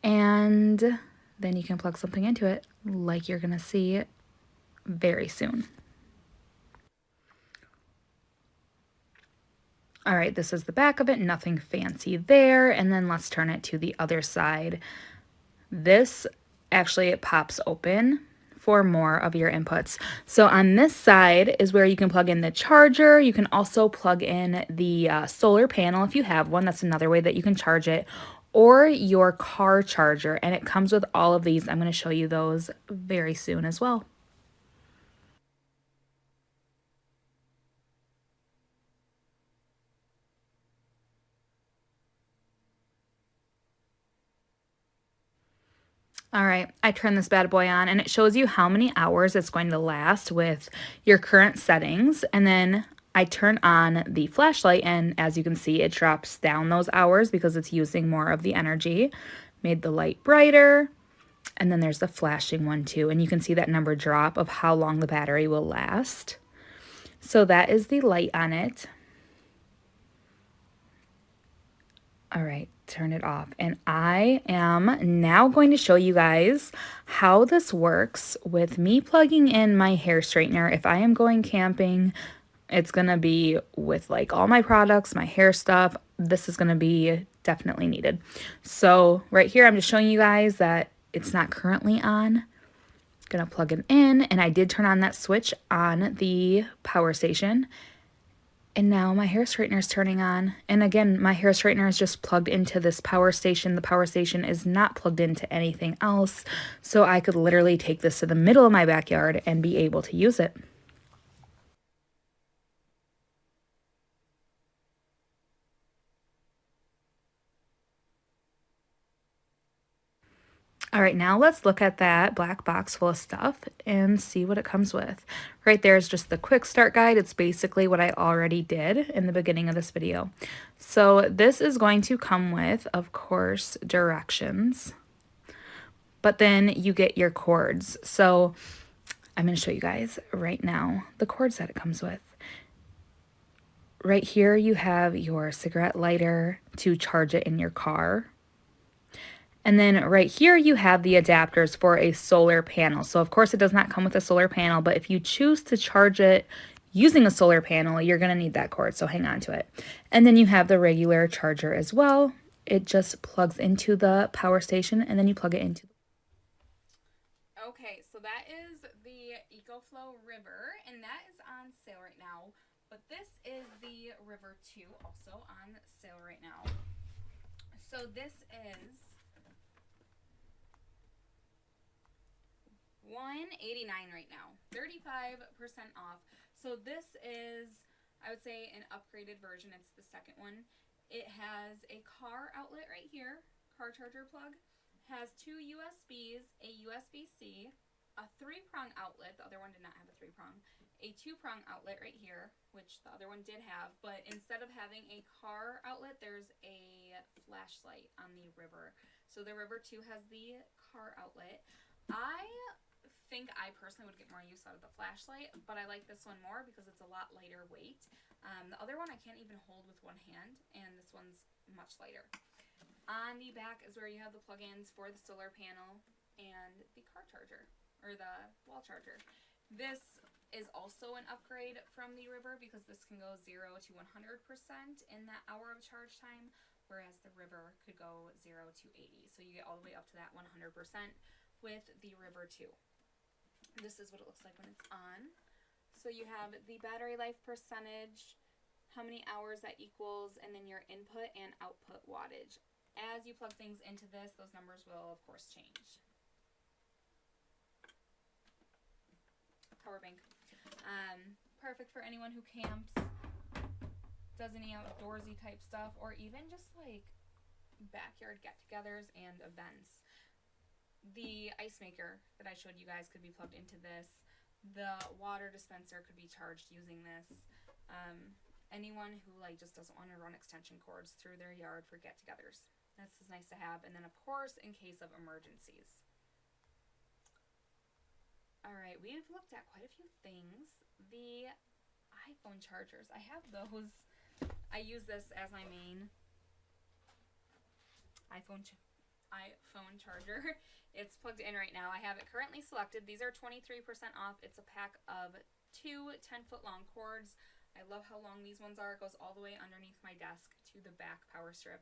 and then you can plug something into it like you're going to see very soon. All right, this is the back of it, nothing fancy there. And then let's turn it to the other side. This actually, it pops open for more of your inputs. So on this side is where you can plug in the charger. You can also plug in the solar panel if you have one. That's another way that you can charge it, or your car charger, and it comes with all of these. I'm going to show you those very soon as well. All right, I turn this bad boy on and it shows you how many hours it's going to last with your current settings. And then I turn on the flashlight and as you can see, it drops down those hours because it's using more of the energy. Made the light brighter. And then there's the flashing one too. And you can see that number drop of how long the battery will last. So that is the light on it. All right, turn it off. And I am now going to show you guys how this works with me plugging in my hair straightener. If I am going camping, it's gonna be with like all my products, my hair stuff. This is gonna be definitely needed. So right here, I'm just showing you guys that it's not currently on. Gonna plug it in, and I did turn on that switch on the power station. And now my hair straightener is turning on. And again, my hair straightener is just plugged into this power station. The power station is not plugged into anything else. So I could literally take this to the middle of my backyard and be able to use it. All right, now let's look at that black box full of stuff and see what it comes with. Right there is just the quick start guide. It's basically what I already did in the beginning of this video. So this is going to come with, of course, directions, but then you get your cords. So I'm going to show you guys right now the cords that it comes with. Right here you have your cigarette lighter to charge it in your car. And then right here you have the adapters for a solar panel. So of course it does not come with a solar panel, but if you choose to charge it using a solar panel, you're going to need that cord, so hang on to it. And then you have the regular charger as well. It just plugs into the power station and then you plug it into. Okay, so that is the EcoFlow River, and that is on sale right now. But this is the River 2, also on sale right now. So this is $189 right now, 35% off. So this is, I would say, an upgraded version. It's the second one. It has a car outlet right here, car charger plug. Has two USBs, a USB-C, a 3-prong outlet. The other one did not have a 3-prong. A 2-prong outlet right here, which the other one did have, but instead of having a car outlet, there's a flashlight on the River. So the River 2 has the car outlet. I think I personally would get more use out of the flashlight, but I like this one more because it's a lot lighter weight. The other one I can't even hold with one hand, and this one's much lighter. On the back is where you have the plug-ins for the solar panel and the car charger, or the wall charger. This is also an upgrade from the River because this can go 0 to 100% in that hour of charge time, whereas the River could go 0 to 80. So you get all the way up to that 100% with the River 2. This is what it looks like when it's on. So you have the battery life percentage, how many hours that equals, and then your input and output wattage. As you plug things into this, those numbers will, of course, change. Power bank. Perfect for anyone who camps, does any outdoorsy type stuff, or even just like backyard get-togethers and events. The ice maker that I showed you guys could be plugged into this. The water dispenser could be charged using this. Anyone who like just doesn't want to run extension cords through their yard for get-togethers. This is nice to have. And then of course, in case of emergencies. All right, we've looked at quite a few things. The iPhone chargers, I have those. I use this as my main iPhone charger. It's plugged in right now. I have it currently selected. These are 23% off. It's a pack of 2 10-foot long cords. I love how long these ones are. It goes all the way underneath my desk to the back power strip.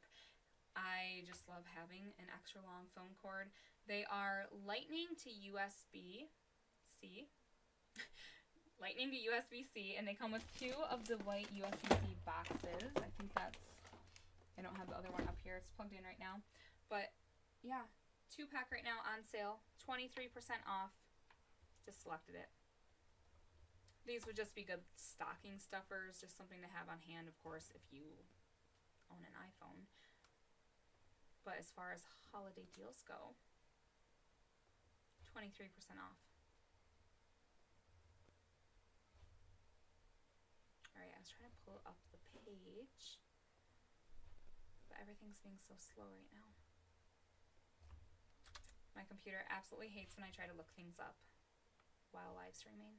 I just love having an extra long phone cord. They are Lightning to USB-C. Lightning to USB-C, and they come with 2 of the white USB-C boxes. I think that's, I don't have the other one up here. It's plugged in right now. But yeah, 2-pack right now on sale, 23% off. Just selected it. These would just be good stocking stuffers, just something to have on hand, of course, if you own an iPhone. But as far as holiday deals go, 23% off. Alright, I was trying to pull up the page, but everything's being so slow right now. My computer absolutely hates when I try to look things up while live streaming.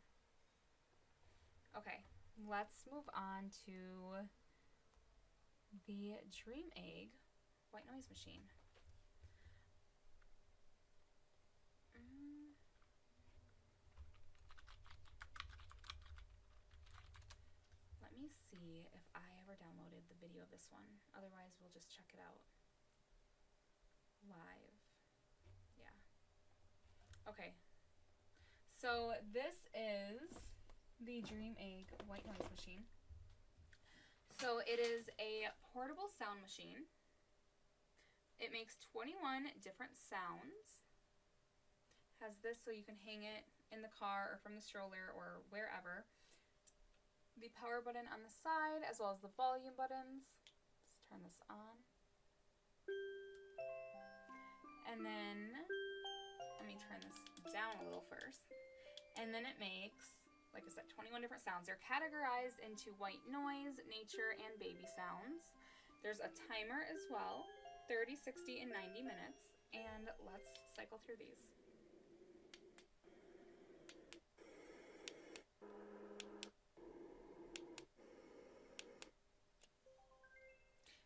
Okay, let's move on to the Dream Egg white noise machine. Let me see if I ever downloaded the video of this one. Otherwise, we'll just check it out live. Yeah. Okay. So this is the Dream Egg white noise machine. So it is a portable sound machine. It makes 21 different sounds. Has this so you can hang it in the car or from the stroller or wherever. The power button on the side as well as the volume buttons. Let's turn this on. And then, let me turn this down a little first. And then it makes, like I said, 21 different sounds. They're categorized into white noise, nature, and baby sounds. There's a timer as well, 30, 60, and 90 minutes. And let's cycle through these.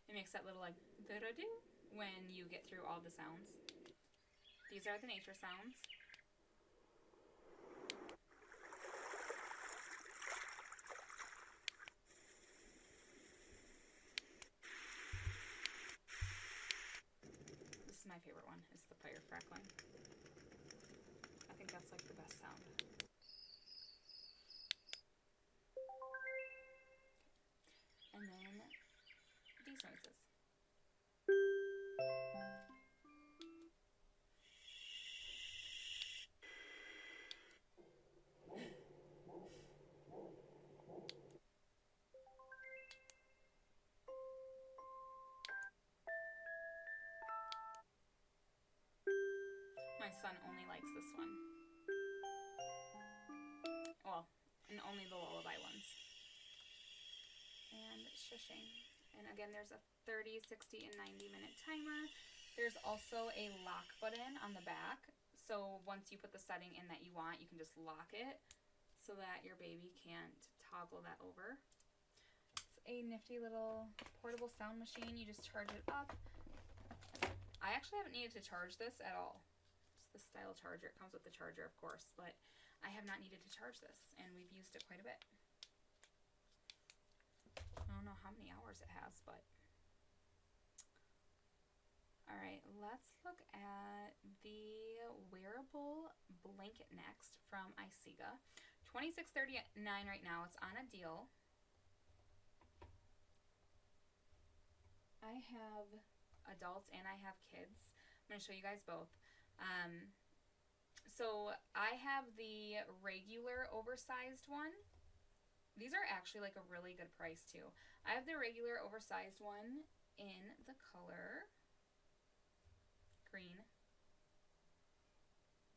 It makes that little like da-da-do when you get through all the sounds. These are the nature sounds. This is my favorite one, is the fire crackling. I think that's like the best sound. And then these noises. My son only likes this one. Well, and only the lullaby ones. And shushing. And again, there's a 30, 60, and 90-minute timer. There's also a lock button on the back. So once you put the setting in that you want, you can just lock it so that your baby can't toggle that over. It's a nifty little portable sound machine. You just charge it up. I actually haven't needed to charge this at all. It's the style charger. It comes with the charger, of course, but I have not needed to charge this, and we've used it quite a bit. I don't know how many hours it has, but... Alright, let's look at the wearable blanket next from iSiga. $26.39 right now. It's on a deal. I have adults and I have kids. I'm going to show you guys both. So I have the regular oversized one. These are actually like a really good price too. I have the regular oversized one in the color green.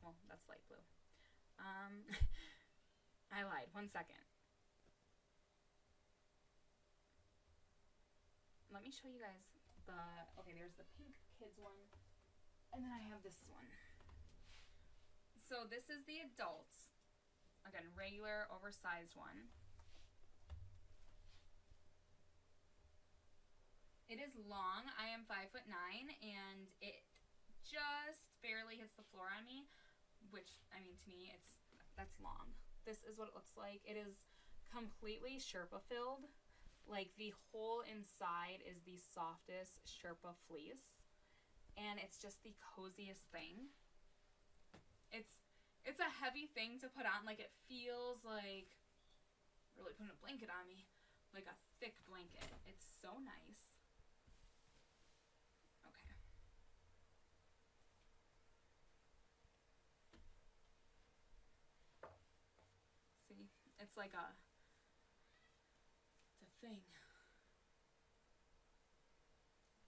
Well, that's light blue. I lied. 1 second. Let me show you guys the... Okay, there's the pink kids one. And then I have this one. So this is the adults. Again, regular oversized one. It is long. I am 5'9", and it just barely hits the floor on me, which, I mean, to me, that's long. This is what it looks like. It is completely Sherpa filled. Like, the whole inside is the softest Sherpa fleece, and it's just the coziest thing. It's a heavy thing to put on. Like, it feels like really putting a blanket on me, like a thick blanket. It's so nice. See, it's like it's a thing.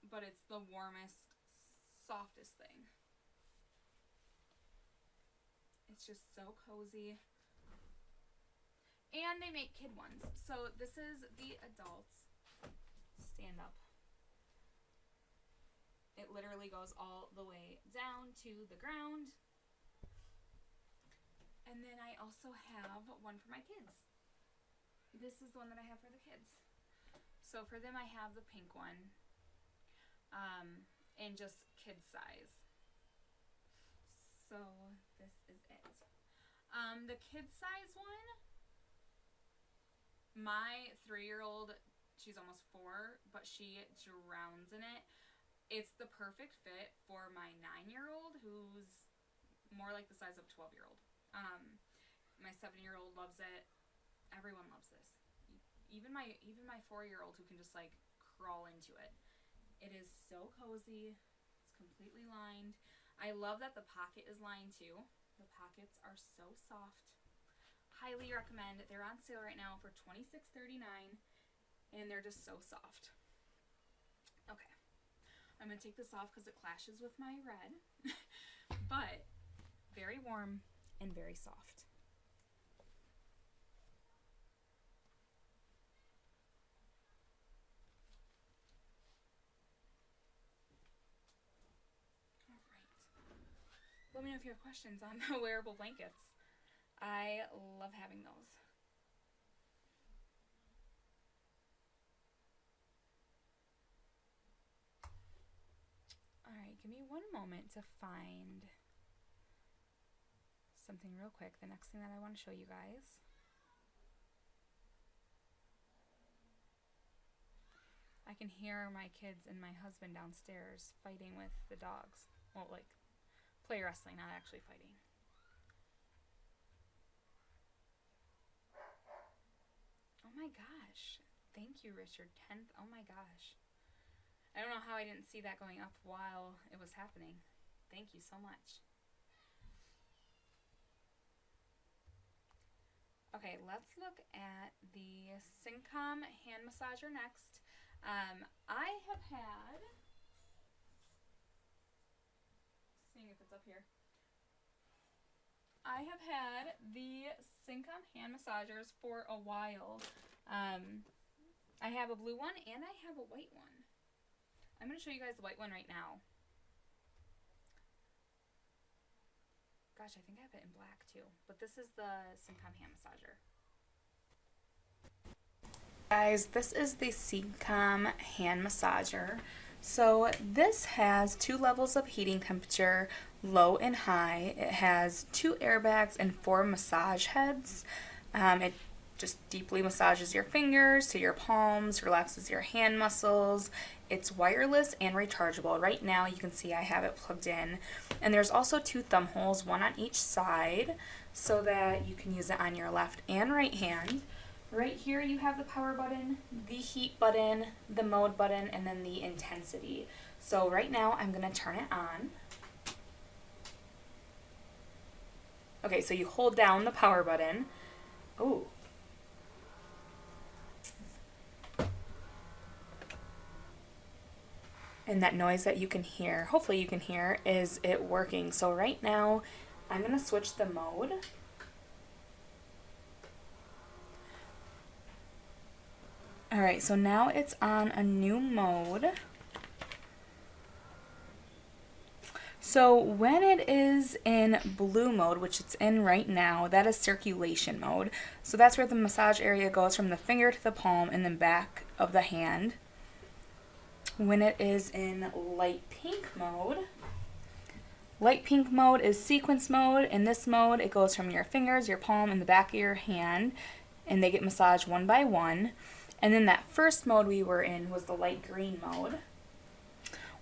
But it's the warmest, softest thing. It's just so cozy. And they make kid ones. So this is the adults. Stand up. It literally goes all the way down to the ground. And then I also have one for my kids. This is the one that I have for the kids. So for them I have the pink one. In just kid size. So this is it. The kid size one, my 3-year-old, she's almost 4, but she drowns in it. It's the perfect fit for my 9-year-old, who's more like the size of a 12-year-old. My 7-year-old loves it. Everyone loves this. Even my 4-year-old, who can just like crawl into it. It is so cozy. It's completely lined. I love that the pocket is lined too. The pockets are so soft. Highly recommend. They're on sale right now for $26.39, and they're just so soft. Okay, I'm gonna take this off because it clashes with my red, but very warm and very soft. Let me know if you have questions on the wearable blankets. I love having those. Alright, give me one moment to find something real quick. The next thing that I want to show you guys. I can hear my kids and my husband downstairs fighting with the dogs. Well, like, play wrestling, not actually fighting. Oh my gosh. Thank you, Richard. 10th. Oh my gosh. I don't know how I didn't see that going up while it was happening. Thank you so much. Okay, let's look at the Syncom hand massager next. I have had, seeing if it's up here. I have had the Syncom hand massagers for a while. I have a blue one and I have a white one. I'm going to show you guys the white one right now. Gosh, I think I have it in black too. But this is the Syncom hand massager. Guys, this is the Syncom hand massager. So this has 2 levels of heating temperature, low and high. It has 2 airbags and 4 massage heads. It just deeply massages your fingers to your palms, relaxes your hand muscles. It's wireless and rechargeable. Right now you can see I have it plugged in. And there's also 2 thumb holes, one on each side, so that you can use it on your left and right hand. Right here you have the power button, the heat button, the mode button, and then the intensity. So right now I'm going to turn it on. Okay, so you hold down the power button. Ooh. And that noise that you can hear, hopefully you can hear, is it working. So right now I'm going to switch the mode. Alright, so now it's on a new mode. So when it is in blue mode, which it's in right now, that is circulation mode. So that's where the massage area goes from the finger to the palm and then back of the hand. When it is in light pink mode is sequence mode. In this mode, it goes from your fingers, your palm, and the back of your hand, and they get massaged one by one. And then that first mode we were in was the light green mode.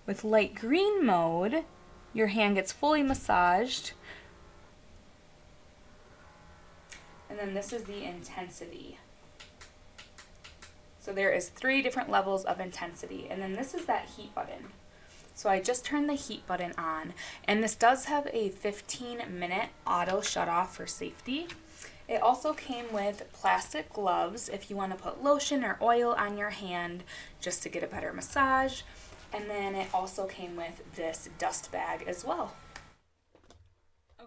With light green mode, your hand gets fully massaged. And then this is the intensity. So there is 3 different levels of intensity. And then this is that heat button. So I just turned the heat button on. And this does have a 15-minute auto shut off for safety. It also came with plastic gloves if you want to put lotion or oil on your hand just to get a better massage. And then it also came with this dust bag as well.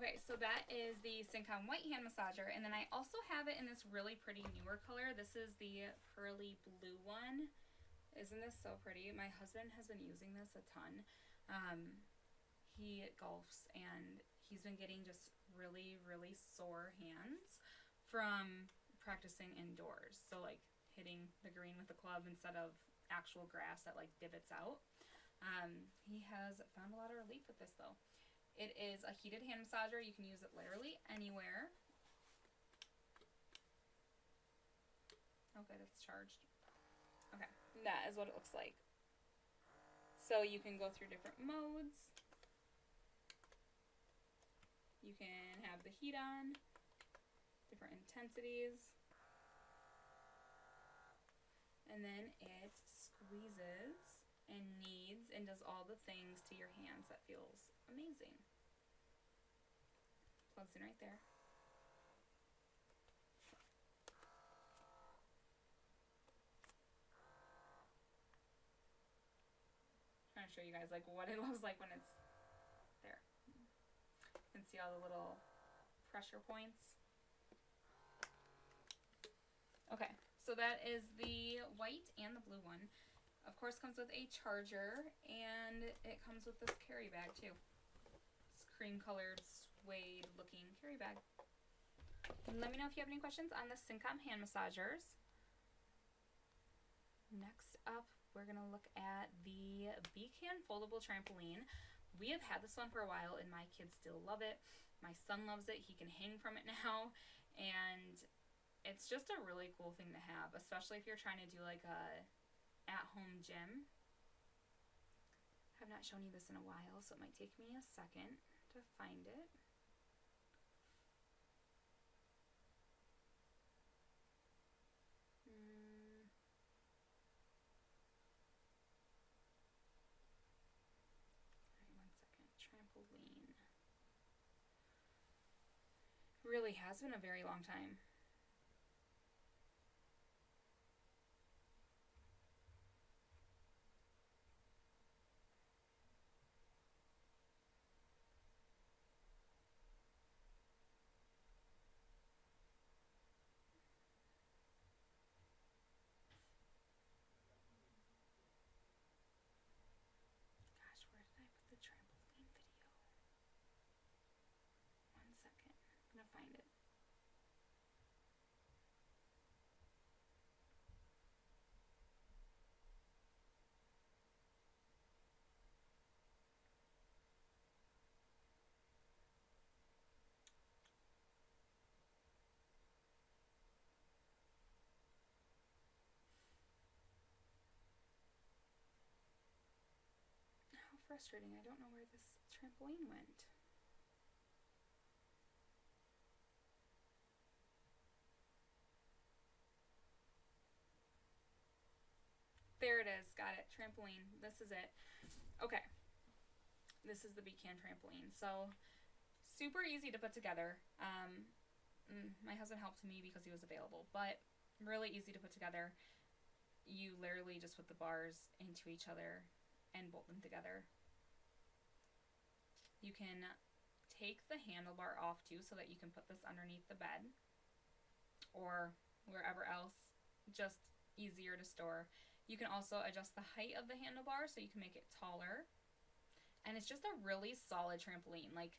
Okay, so that is the Syncom White Hand Massager, and then I also have it in this really pretty newer color. This is the pearly blue one. Isn't this so pretty? My husband has been using this a ton. He golfs, and he's been getting just really, really sore hands from practicing indoors. So, like, hitting the green with a club instead of actual grass that, like, divots out. He has found a lot of relief with this, though. It is a heated hand massager. You can use it literally anywhere. Oh, good, it's charged. Okay, that is what it looks like. So you can go through different modes. You can have the heat on, different intensities. And then it squeezes and kneads and does all the things to your hands that feels amazing. Plugs in right there. Trying to show you guys like what it looks like when it's there. You can see all the little pressure points. Okay, so that is the white and the blue one. Of course, comes with a charger, and it comes with this carry bag too. This cream-colored, suede-looking carry bag. And let me know if you have any questions on the Syncom hand massagers. Next up, we're gonna look at the Beacon foldable trampoline. We have had this one for a while, and my kids still love it. My son loves it. He can hang from it now, and it's just a really cool thing to have, especially if you're trying to do like a at-home gym. I've not shown you this in a while, so it might take me a second to find it. Alright, 1 second. Trampoline. Really has been a very long time. Gosh, where did I put the trampoline video? 1 second. I'm gonna find it. How frustrating. I don't know where this trampoline went. There it is. Got it. Trampoline. This is it. Okay. This is the Beacon trampoline. So, super easy to put together. My husband helped me because he was available, but really easy to put together. You literally just put the bars into each other and bolt them together. You can take the handlebar off too so that you can put this underneath the bed or wherever else, just easier to store. You can also adjust the height of the handlebar so you can make it taller. And it's just a really solid trampoline. Like,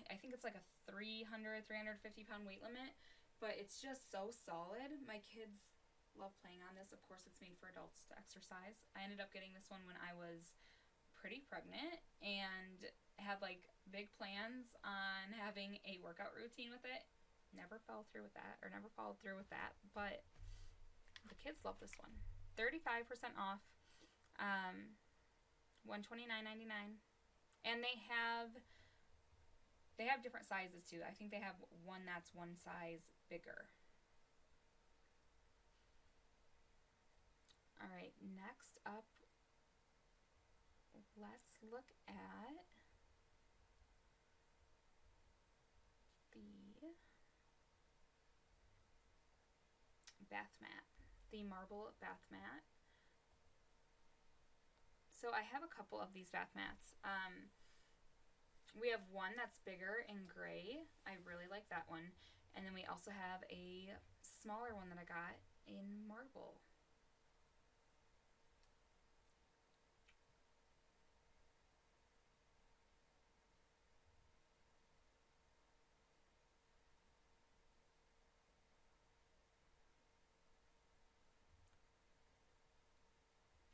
I think it's like a 350 pound weight limit, but it's just so solid. My kids love playing on this. Of course, it's made for adults to exercise. I ended up getting this one when I was pretty pregnant and had like big plans on having a workout routine with it. Never followed through with that, but the kids love this one. 35% off. $129.99, and they have different sizes too. I think they have one that's one size bigger. All right, next up, let's look at the bath mat, the marble bath mat. So I have a couple of these bath mats. We have one that's bigger in gray. I really like that one. And then we also have a smaller one that I got in marble.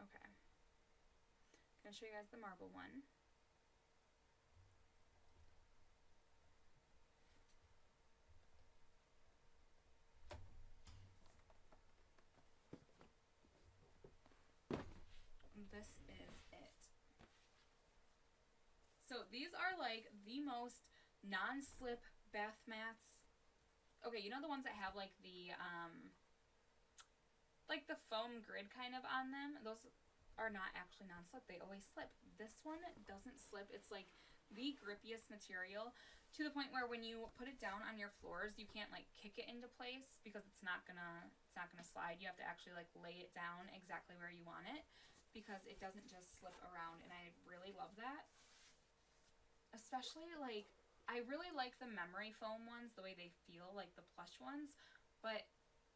Okay. I'm going to show you guys the marble one. This is it. So these are like the most non-slip bath mats. Okay, you know the ones that have like the foam grid kind of on them? Those are not actually non-slip. They always slip. This one doesn't slip. It's like the grippiest material to the point where when you put it down on your floors, you can't like kick it into place because it's not gonna slide. You have to actually like lay it down exactly where you want it because it doesn't just slip around, and I really love that. Especially like I really like the memory foam ones, the way they feel, like the plush ones, but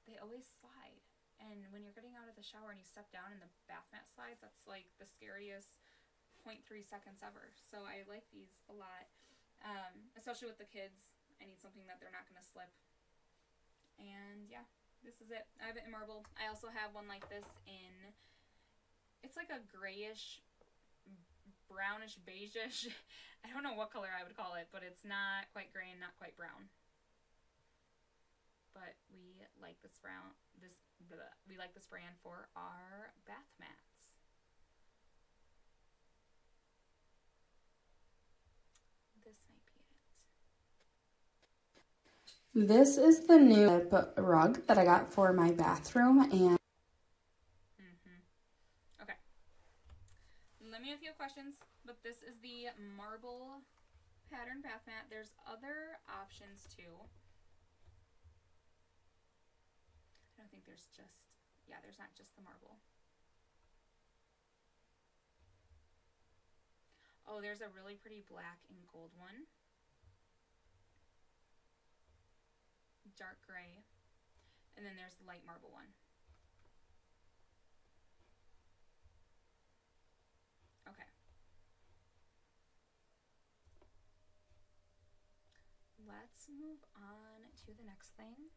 they always slide. And when you're getting out of the shower and you step down and the bath mat slides, that's like the scariest 0.3 seconds ever. So I like these a lot, especially with the kids. I need something that they're not going to slip. And yeah, this is it. I have it in marble. I also have one like this in, it's like a grayish, brownish, beigeish. I don't know what color I would call it, but it's not quite gray and not quite brown. But we like this brown, we like this brand for our bath mats. This might be it. This is the new rug that I got for my bathroom, and Okay. Let me know if you have questions, but this is the marble pattern bath mat. There's other options too. I don't think there's just, yeah, there's not just the marble. Oh, there's a really pretty black and gold one. Dark gray. And then there's the light marble one. Okay. Let's move on to the next thing.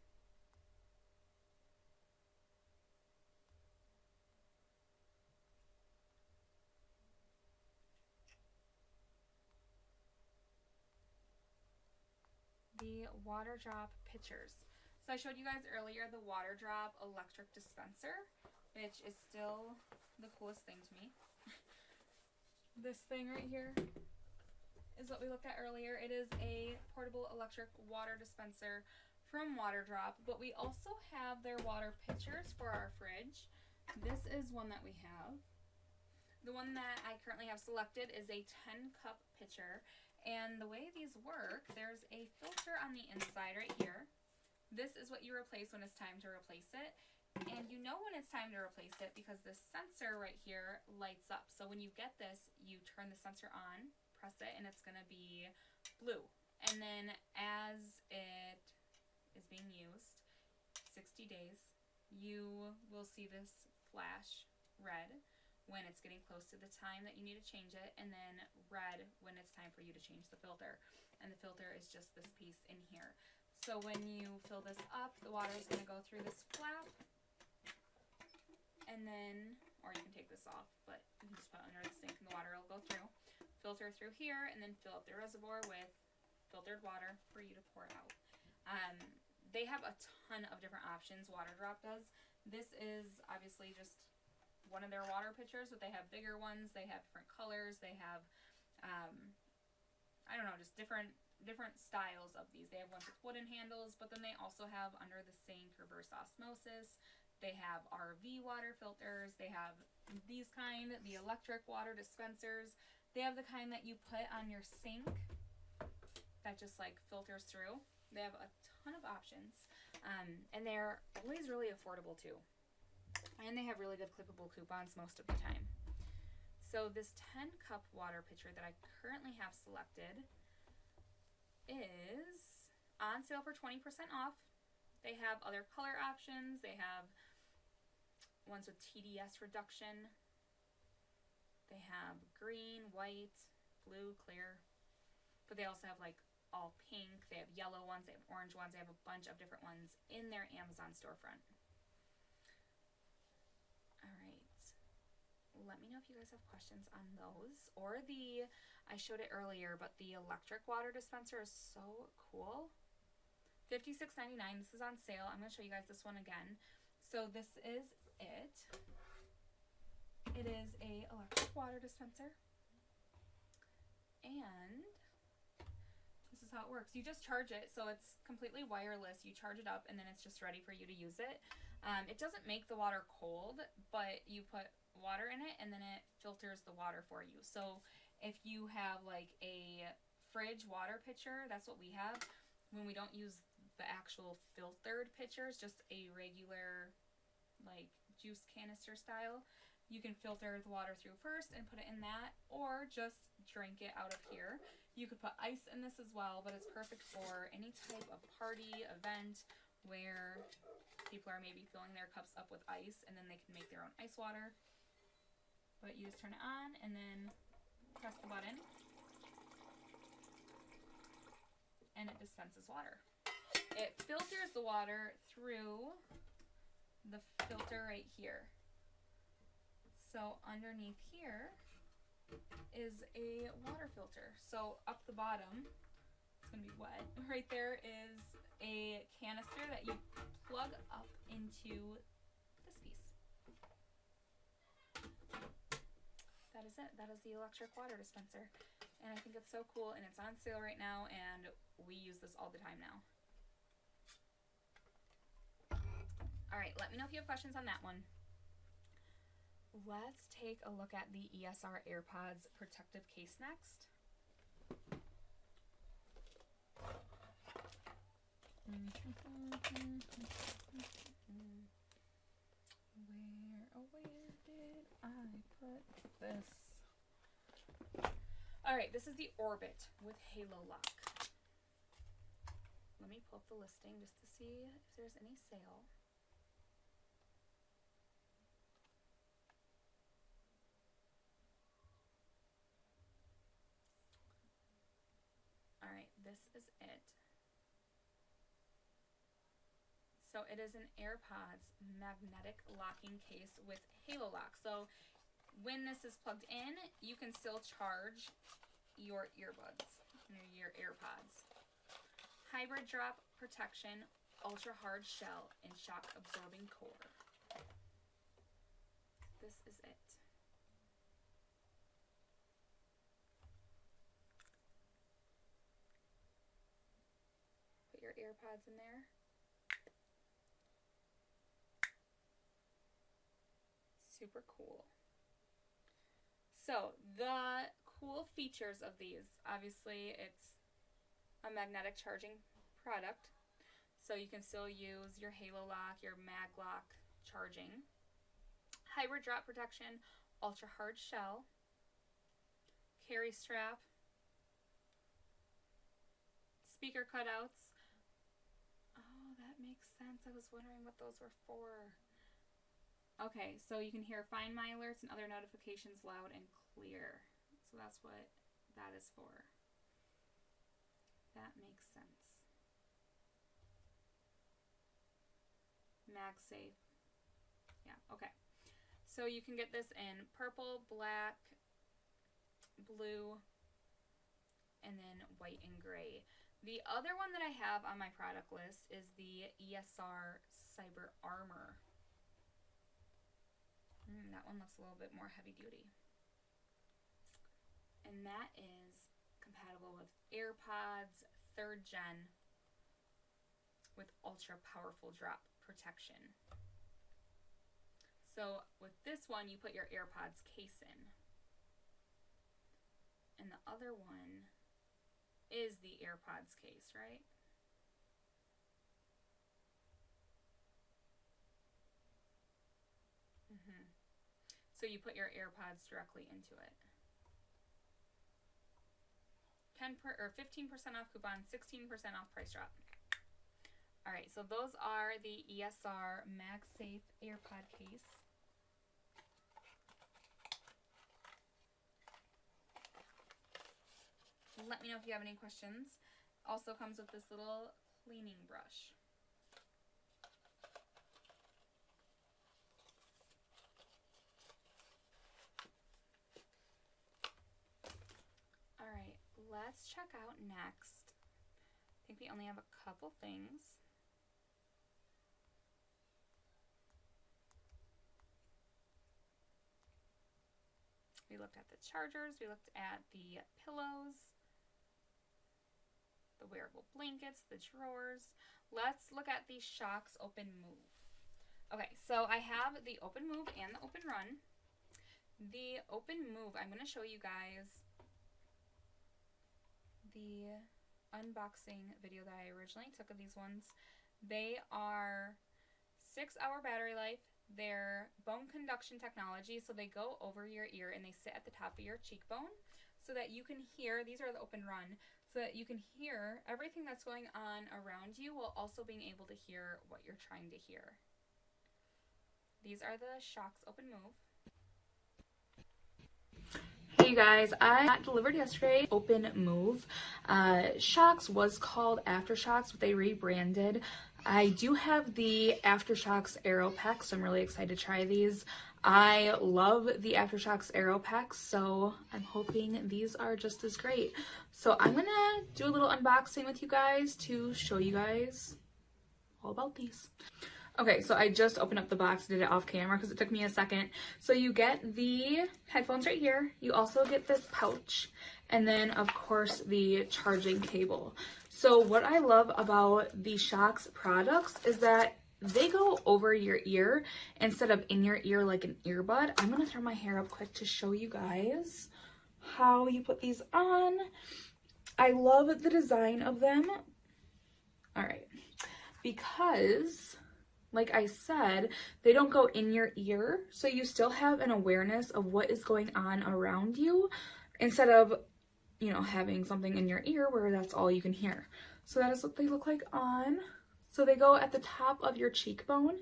The water drop pitchers. So I showed you guys earlier the water drop electric dispenser, which is still the coolest thing to me. This thing right here is what we looked at earlier. It is a portable electric water dispenser from Water Drop, but we also have their water pitchers for our fridge. This is one that we have. The one that I currently have selected is a 10-cup pitcher. And the way these work, there's a filter on the inside right here. This is what you replace when it's time to replace it. And you know when it's time to replace it because this sensor right here lights up. So when you get this, you turn the sensor on, press it, and it's going to be blue. And then as it is being used, 60 days, you will see this flash red when it's getting close to the time that you need to change it, and then red when it's time for you to change the filter. And the filter is just this piece in here. So when you fill this up, the water is going to go through this flap, and then, or you can take this off, but you can just put it under the sink and the water will go through. Filter through here, and then fill up the reservoir with filtered water for you to pour out. They have a ton of different options, Water Drop does. This is obviously just one of their water pitchers, but they have bigger ones. They have different colors. They have, I don't know, just different styles of these. They have ones with wooden handles, but then they also have under the sink reverse osmosis. They have RV water filters. They have these kind, the electric water dispensers. They have the kind that you put on your sink that just like filters through. They have a ton of options, and they're always really affordable too. And they have really good clippable coupons most of the time. So this 10-cup water pitcher that I currently have selected is on sale for 20% off. They have other color options. They have ones with TDS reduction. They have green, white, blue, clear. But they also have like all pink. They have yellow ones. They have orange ones. They have a bunch of different ones in their Amazon storefront. All right. Let me know if you guys have questions on those. Or I showed it earlier, but the electric water dispenser is so cool. $56.99. This is on sale. I'm going to show you guys this one again. So this is it. It is a electric water dispenser. And this is how it works. You just charge it, so it's completely wireless. You charge it up, and then it's just ready for you to use it. It doesn't make the water cold, but you put water in it, and then it filters the water for you. So if you have like a fridge water pitcher, that's what we have. When we don't use the actual filtered pitchers, just a regular like juice canister style, you can filter the water through first and put it in that, or just drink it out of here. You could put ice in this as well, but it's perfect for any type of party, event, where people are maybe filling their cups up with ice, and then they can make their own ice water. But you just turn it on and then press the button, and it dispenses water. It filters the water through the filter right here. So underneath here is a water filter. So up the bottom, it's gonna be wet. Right there is a canister that you plug up into this piece. That is it. That is the electric water dispenser. And I think it's so cool, and it's on sale right now, and we use this all the time now. All right, let me know if you have questions on that one. Let's take a look at the ESR AirPods protective case next. Where did I put this? All right, this is the Orbit with Halo Lock. Let me pull up the listing just to see if there's any sale. Alright, this is it. So it is an AirPods magnetic locking case with Halo Lock. So when this is plugged in, you can still charge your earbuds, your AirPods. Hybrid drop protection, ultra hard shell, and shock absorbing core. This is it. Put your AirPods in there. Super cool. So the cool features of these, obviously it's a magnetic charging product, so you can still use your Halo Lock, your Mag Lock charging. Hybrid drop protection, ultra hard shell, carry strap, speaker cutouts. Oh, that makes sense. I was wondering what those were for. Okay, so you can hear Find My alerts and other notifications loud and clear. So that's what that is for. That makes sense. MagSafe. Yeah, okay. So you can get this in purple, black, blue, and then white and gray. The other one that I have on my product list is the ESR Cyber Armor. That one looks a little bit more heavy duty. And that is compatible with AirPods 3rd Gen with ultra powerful drop protection. So with this one, you put your AirPods case in. And the other one is the AirPods case, right? So So you put your AirPods directly into it. 15% off coupon, 16% off price drop. All right, so those are the ESR MagSafe AirPod case. Let me know if you have any questions. Also comes with this little cleaning brush. All right, let's check out next. I think we only have a couple things. We looked at the chargers, we looked at the pillows, the wearable blankets, the drawers. Let's look at the Shocks Open Move. Okay, so I have the Open Move and the Open Run. The Open Move, I'm going to show you guys the unboxing video that I originally took of these ones. They are 6-hour battery life. They're bone conduction technology, so they go over your ear and they sit at the top of your cheekbone so that you can hear, these are the Open Run, so that you can hear everything that's going on around you while also being able to hear what you're trying to hear. These are the Shocks Open Move. Hey you guys, I got delivered yesterday, Open Move. Shocks was called Aftershocks, but they rebranded. I do have the Aftershocks Aero Packs, so I'm really excited to try these. I love the Aftershocks Aero Packs, so I'm hoping these are just as great. So I'm gonna do a little unboxing with you guys to show you guys all about these. Okay, so I just opened up the box, did it off camera because it took me a second. So you get the headphones right here. You also get this pouch, and then of course the charging cable. So what I love about the Shocks products is that they go over your ear instead of in your ear like an earbud. I'm gonna throw my hair up quick to show you guys how you put these on. I love the design of them. All right, because like I said, they don't go in your ear, so you still have an awareness of what is going on around you instead of, you know, having something in your ear where that's all you can hear. So that is what they look like on. So they go at the top of your cheekbone,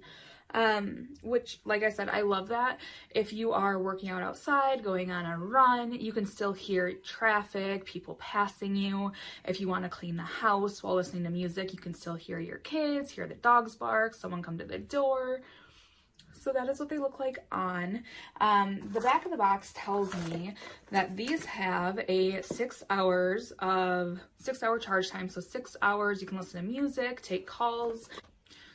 which, like I said, I love that. If you are working out outside, going on a run, you can still hear traffic, people passing you. If you want to clean the house while listening to music, you can still hear your kids, hear the dogs bark, someone come to the door. So that is what they look like on. The back of the box tells me that these have a 6 hour charge time. So 6 hours, you can listen to music, take calls.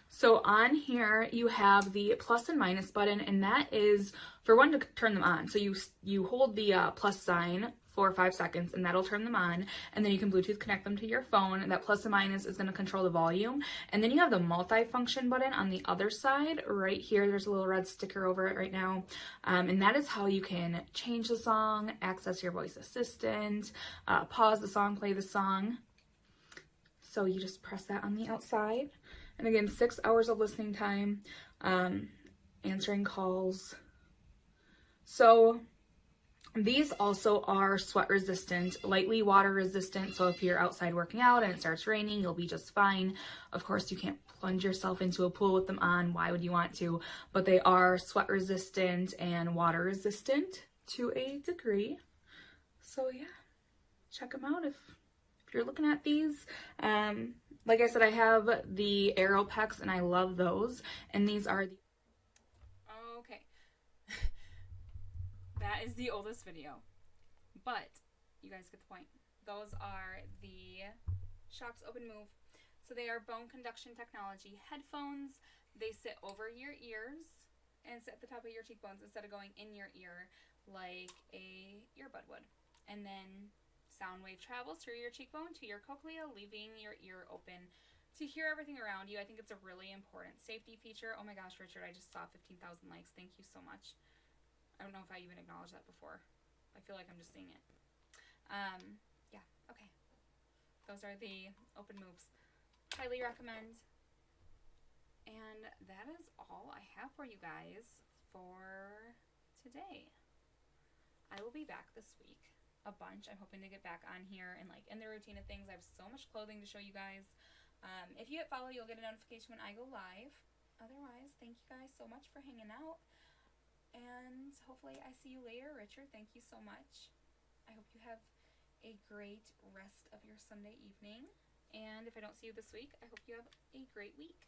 So on here you have the plus and minus button, and that is for one to turn them on. So you hold the plus sign for 5 seconds and that'll turn them on, and then you can Bluetooth connect them to your phone. That plus and minus is going to control the volume, and then you have the multi-function button on the other side right here. There's a little red sticker over it right now, and that is how you can change the song, access your voice assistant, pause the song, play the song. So you just press that on the outside. And again, 6 hours of listening time, answering calls. So these also are sweat resistant, lightly water resistant. So if you're outside working out and it starts raining, you'll be just fine. Of course, you can't plunge yourself into a pool with them on. Why would you want to? But they are sweat resistant and water resistant to a degree. So yeah, check them out if you're looking at these. Like I said, I have the Aero Packs and I love those. And these are the... Okay. That is the oldest video. But you guys get the point. Those are the Shocks Open Move. So they are bone conduction technology headphones. They sit over your ears and sit at the top of your cheekbones instead of going in your ear like a earbud would. And then sound wave travels through your cheekbone to your cochlea, leaving your ear open to hear everything around you. I think it's a really important safety feature. Oh my gosh, Richard, I just saw 15,000 likes. Thank you so much. I don't know if I even acknowledged that before. I feel like I'm just seeing it. Yeah, okay. Those are the Open Moves. Highly recommend. And that is all I have for you guys for today. I will be back this week a bunch. I'm hoping to get back on here and like in the routine of things. I have so much clothing to show you guys. If you hit follow, you'll get a notification when I go live. Otherwise, thank you guys so much for hanging out. And hopefully I see you later. Richard, thank you so much. I hope you have a great rest of your Sunday evening. And if I don't see you this week, I hope you have a great week.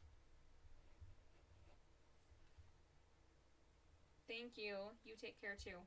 Thank you. You take care too.